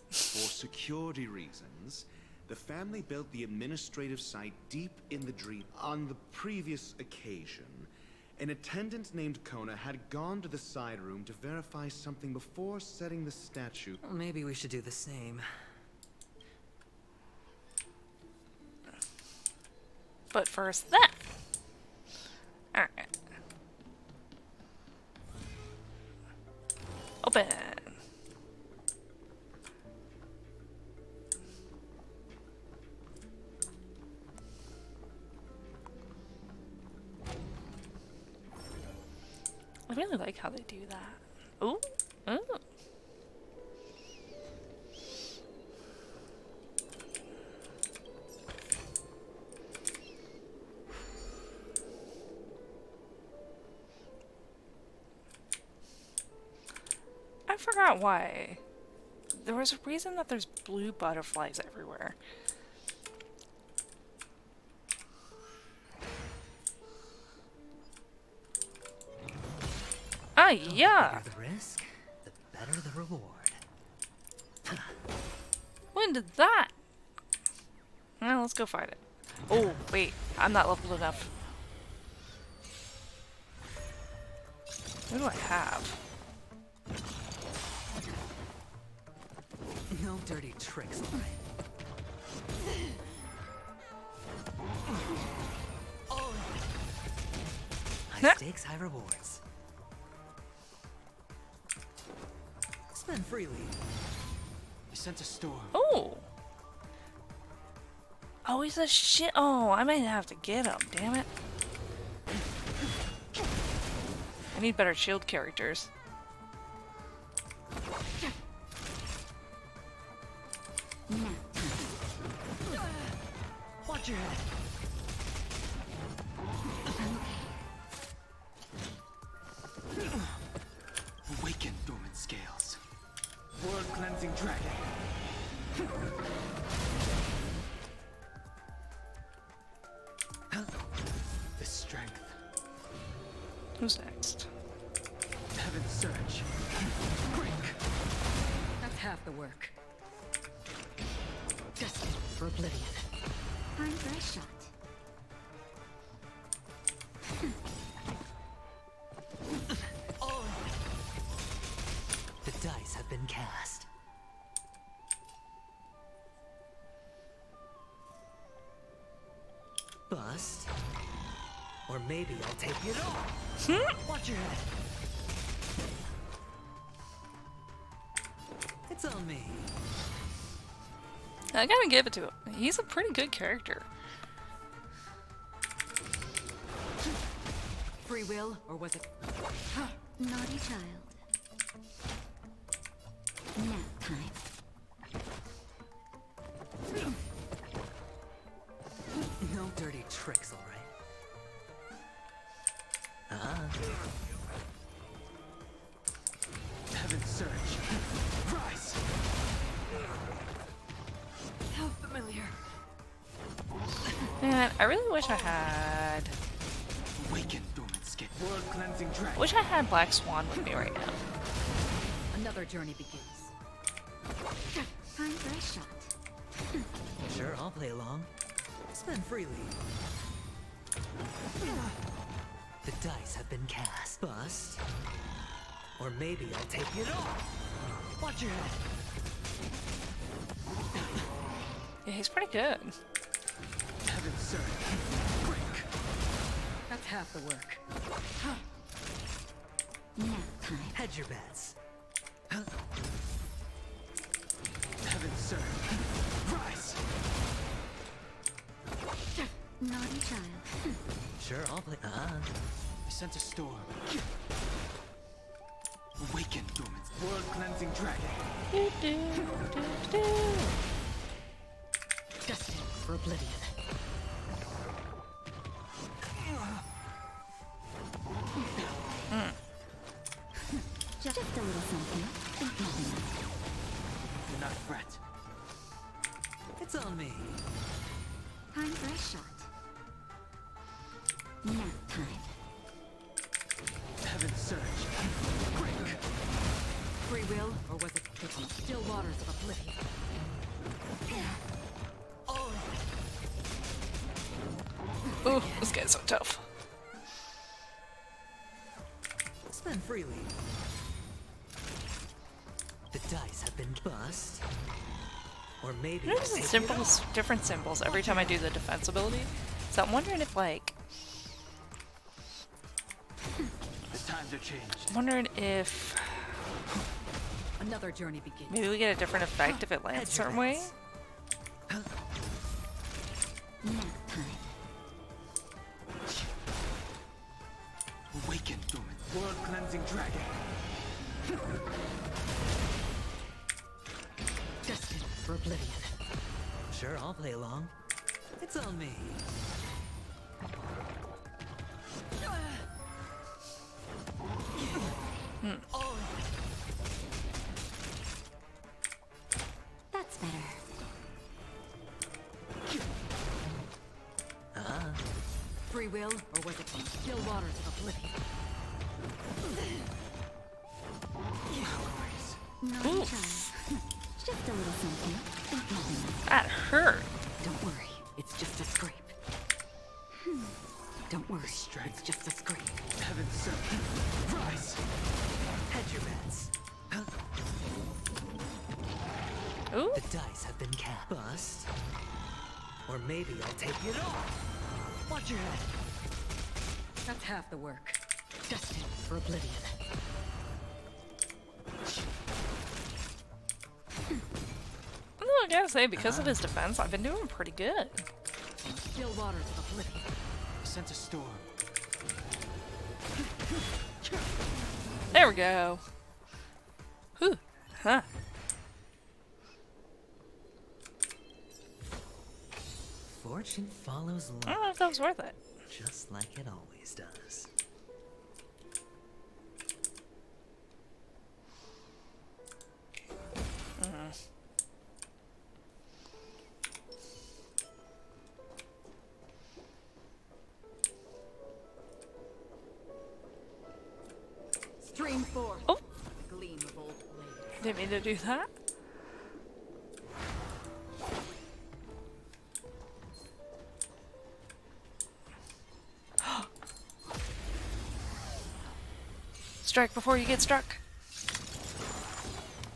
For security reasons, the family built the administrative site deep in the dream. On the previous occasion, an attendant named Kona had gone to the side room to verify something before setting the statue. Well, maybe we should do the same. But first, that. Alright. Open. I really like how they do that. Ooh. Ooh. I forgot why. There was a reason that there's blue butterflies everywhere. Ah, yeah. The bigger the risk, the better the reward. When did that? Well, let's go fight it. Oh, wait. I'm not leveled enough. What do I have? No dirty tricks, all right. High stakes, high rewards. Spend freely. I sent a storm. Oh. Oh, he's a shit. Oh, I might have to get him. Damn it. I need better shield characters. Watch your head. Awaken dormant scales. World cleansing dragon. The strength. Who's next? Heaven's surge. Break. That's half the work. Destined for oblivion. Time for a shot. Oh. The dice have been cast. Bust. Or maybe I'll take it all. Watch your head. It's on me. I gotta give it to him. He's a pretty good character. Free will, or was it? Naughty child. Nap time. No dirty tricks, all right? Heaven's surge. Rise. How familiar. Man, I really wish I had... Awaken dormant scales. World cleansing dragon. I wish I had Black Swan with me right now. Another journey begins. Time for a shot. Sure, I'll play along. Spend freely. The dice have been cast. Bust. Or maybe I'll take it all. Watch your head. Yeah, he's pretty good. Heaven's surge. Break. That's half the work. Nap time. Hedge your bets. Heaven's surge. Rise. Naughty child. Sure, I'll play. I sense a storm. Awaken dormant. World cleansing dragon. Destined for oblivion. Just a little something. Think nothing of it. Do not fret. It's on me. Time for a shot. Nap time. Heaven's surge. Break. Free will, or was it the still waters of oblivion? Ooh, this guy's so tough. Spend freely. The dice have been bust. Or maybe I'll There's take symbols, different symbols every time I do the defense ability. So I'm wondering if, like... The times are changed. I'm wondering if... Another journey begins. Maybe we get a different effect if it lands a certain way? Nap time. Awaken dormant. World cleansing dragon. Destined for oblivion. Sure, I'll play along. It's on me. That's better. Free will, or was it the still waters of oblivion? Naughty Ooh. child. Just a little something. Think nothing of it. That hurt. Don't worry, it's just a scrape. Don't worry, it's just a scrape. Heaven's surge. Rise. Hedge your bets. Ooh. The dice have been cast. Bust. Or maybe I'll take it all. Watch your head. That's half the work. Destined for oblivion. Although I gotta say, because of his defense, I've been doing pretty good. Still waters of oblivion. Sense a storm. There we go. Whew. Huh. Fortune follows luck. I don't know if that was worth it. Just like it always does. Stream forth. Oh. The gleam of old blade. Didn't mean to do that. Strike before you get struck.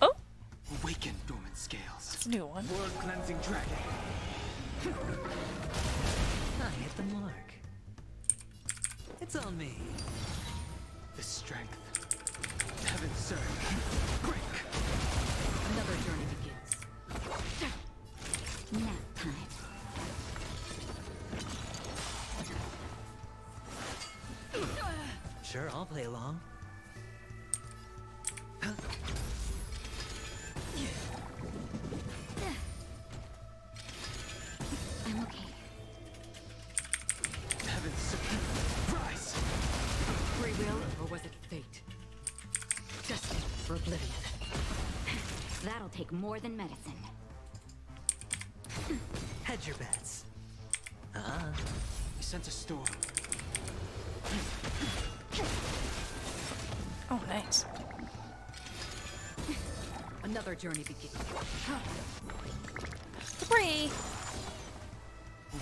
Oh, Awaken dormant scales. that's a new one. World cleansing dragon. I hit the mark. It's on me. The strength. Heaven surge. Break. Another journey begins. Nap time. Sure, I'll play along. I'm okay. Heaven surge. Rise. Free will, or was it fate? Destined for oblivion. That'll take more than medicine. Hedge your bets. Sense a storm. Oh, nice. Another journey begins. 3.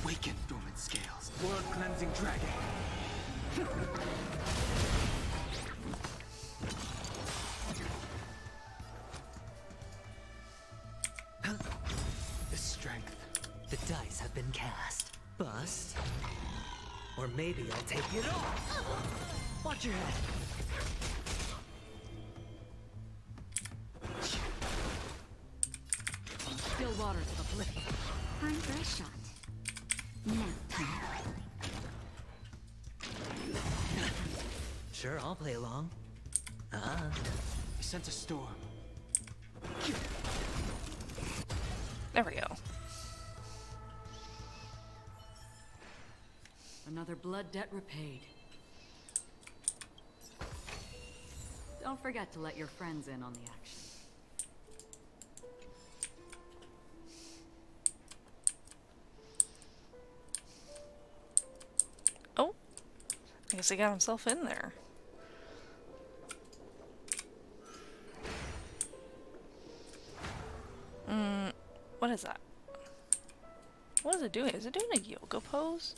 Awaken dormant scales. World cleansing dragon. The strength. The dice have been cast. Bust. Or maybe I'll take it off. Watch your head. Still waters of oblivion. Time for a shot. Nap time. Sure, I'll play along. Sense a storm. There we go. Another blood debt repaid. Don't forget to let your friends in on the action. Oh, I guess he got himself in there. What is that? What is it doing? Is it doing a yoga pose?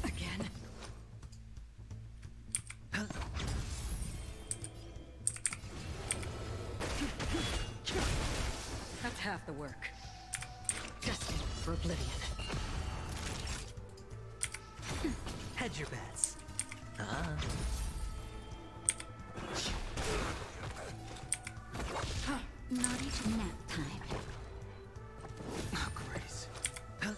Again. That's half the work. Destined for oblivion. Hedge your bets. Naughty nap time. Oh, Grace. Oh.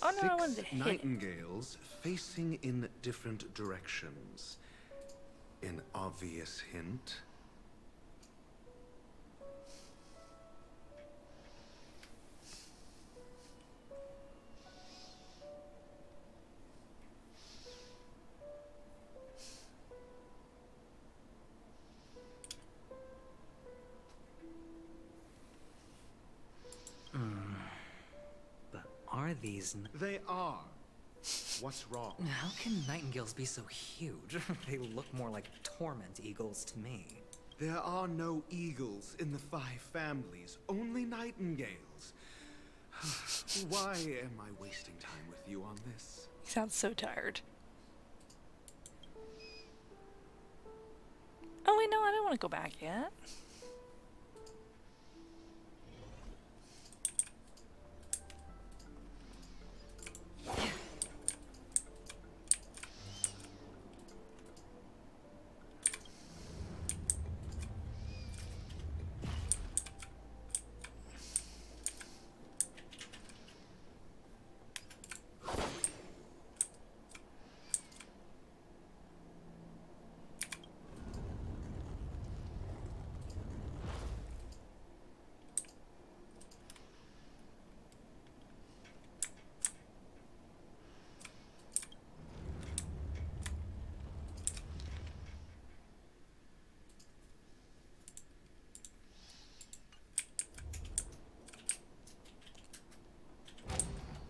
Oh no, I wanted to Six hit it. nightingales facing in different directions. An obvious hint. are these? They are. What's wrong? How can nightingales be so huge? They look more like torment eagles to me. There are no eagles in the 5 families, only nightingales. Why am I wasting time with you on this? He sounds so tired. Oh wait, no, I don't want to go back yet.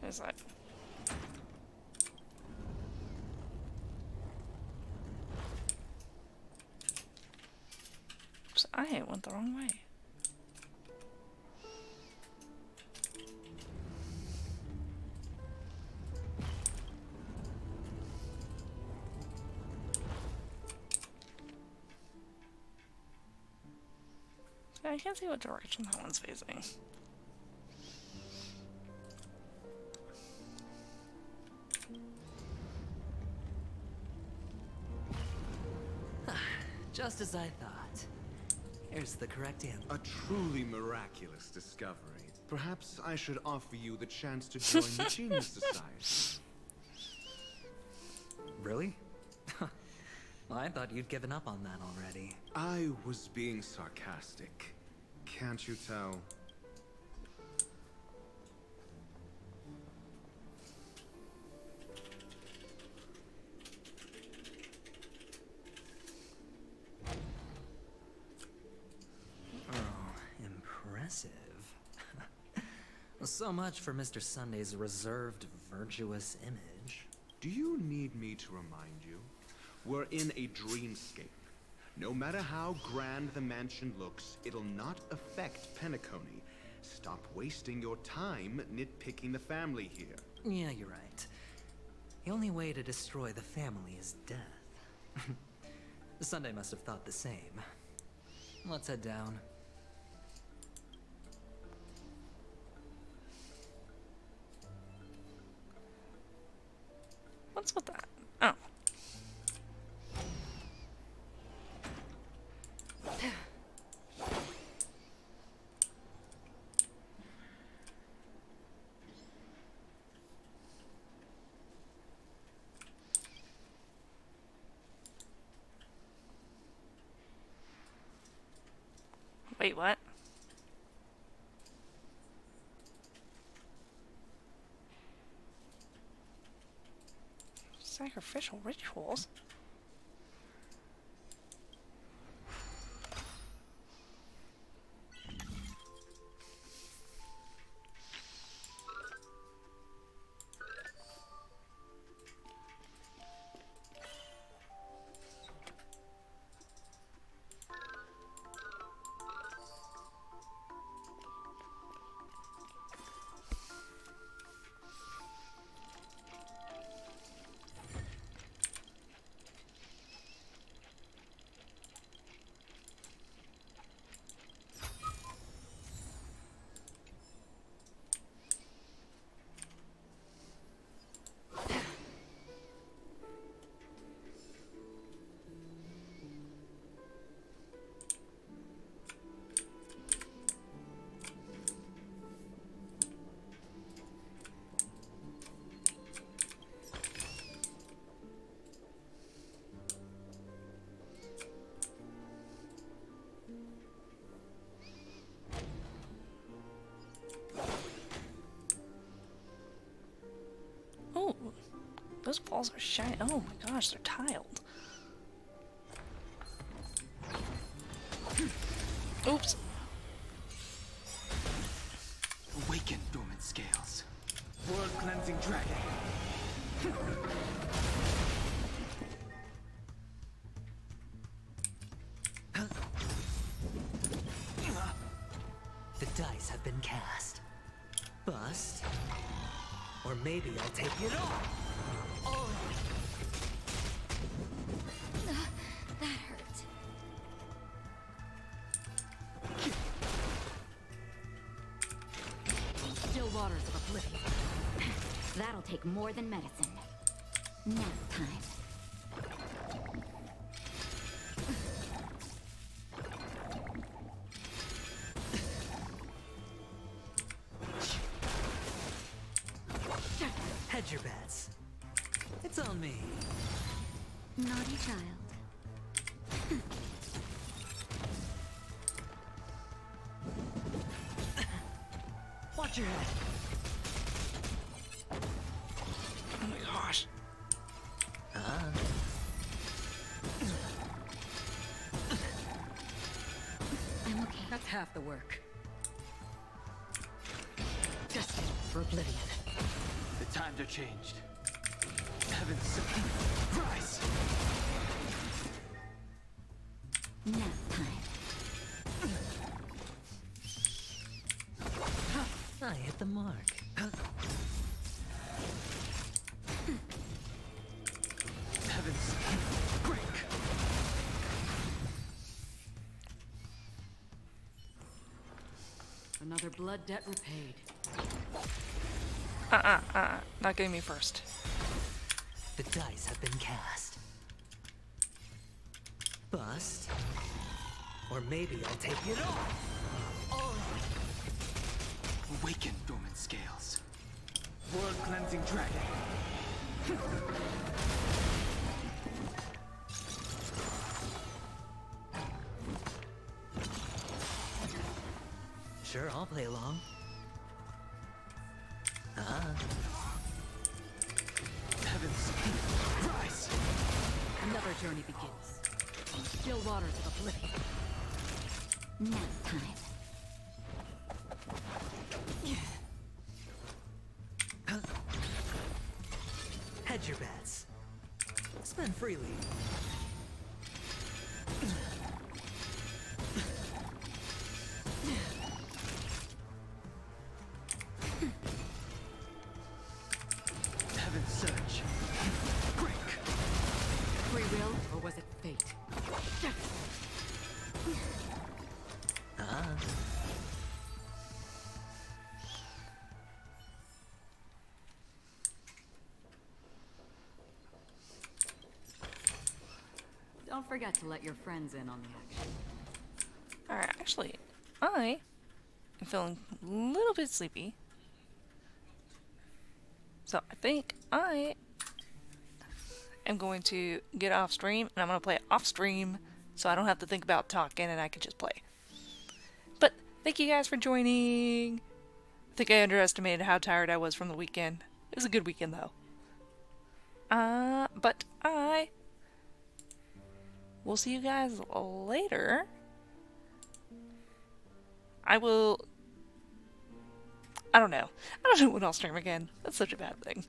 Is that? Oops, I went the wrong way. I can't see what direction that one's facing. Just as I thought. Here's the correct answer. A truly miraculous discovery. Perhaps I should offer you the chance to join the Genius Society. Really? Well, I thought you'd given up on that already. I was being sarcastic. Can't you tell? Impressive. So much for Mr. Sunday's reserved, virtuous image. Do you need me to remind you? We're in a dreamscape. No matter how grand the mansion looks, it'll not affect Penacony. Stop wasting your time nitpicking the family here. Yeah, you're right. The only way to destroy the family is death. Sunday must have thought the same. Let's head down. What's with that? Oh. Wait, what? Sacrificial rituals? Those walls are shiny. Oh my gosh, they're tiled. Oops. Awaken, dormant scales. World cleansing dragon. The dice have been cast. Bust. Or maybe I'll take it all. Oh. That hurt. Still waters of oblivion. That'll take more than medicine. Nap time. Hedge your bets. It's on me. Naughty child. Watch your head. Oh my gosh. I'm okay. That's half the work. Destined for oblivion. The times are changed. Heavens, rise! Nap time. I hit the mark. Heavens, break! Another blood debt repaid. Not getting me first. The dice have been cast. Bust. Or maybe I'll take it all. Awaken, dormant scales. World cleansing dragon. Sure, I'll play along. Heavens, rise! Another journey begins. Still waters of oblivion. Nap time. Hedge your bets. Spend freely. Heaven's surge. Break! Free will, or was it fate? Don't forget to let your friends in on the action. Alright, actually, I am feeling a little bit sleepy. So I think I am going to get off stream, and I'm going to play it off stream so I don't have to think about talking and I can just play. But thank you guys for joining. I think I underestimated how tired I was from the weekend. It was a good weekend though. But I will see you guys later. I don't know when I'll stream again. That's such a bad thing.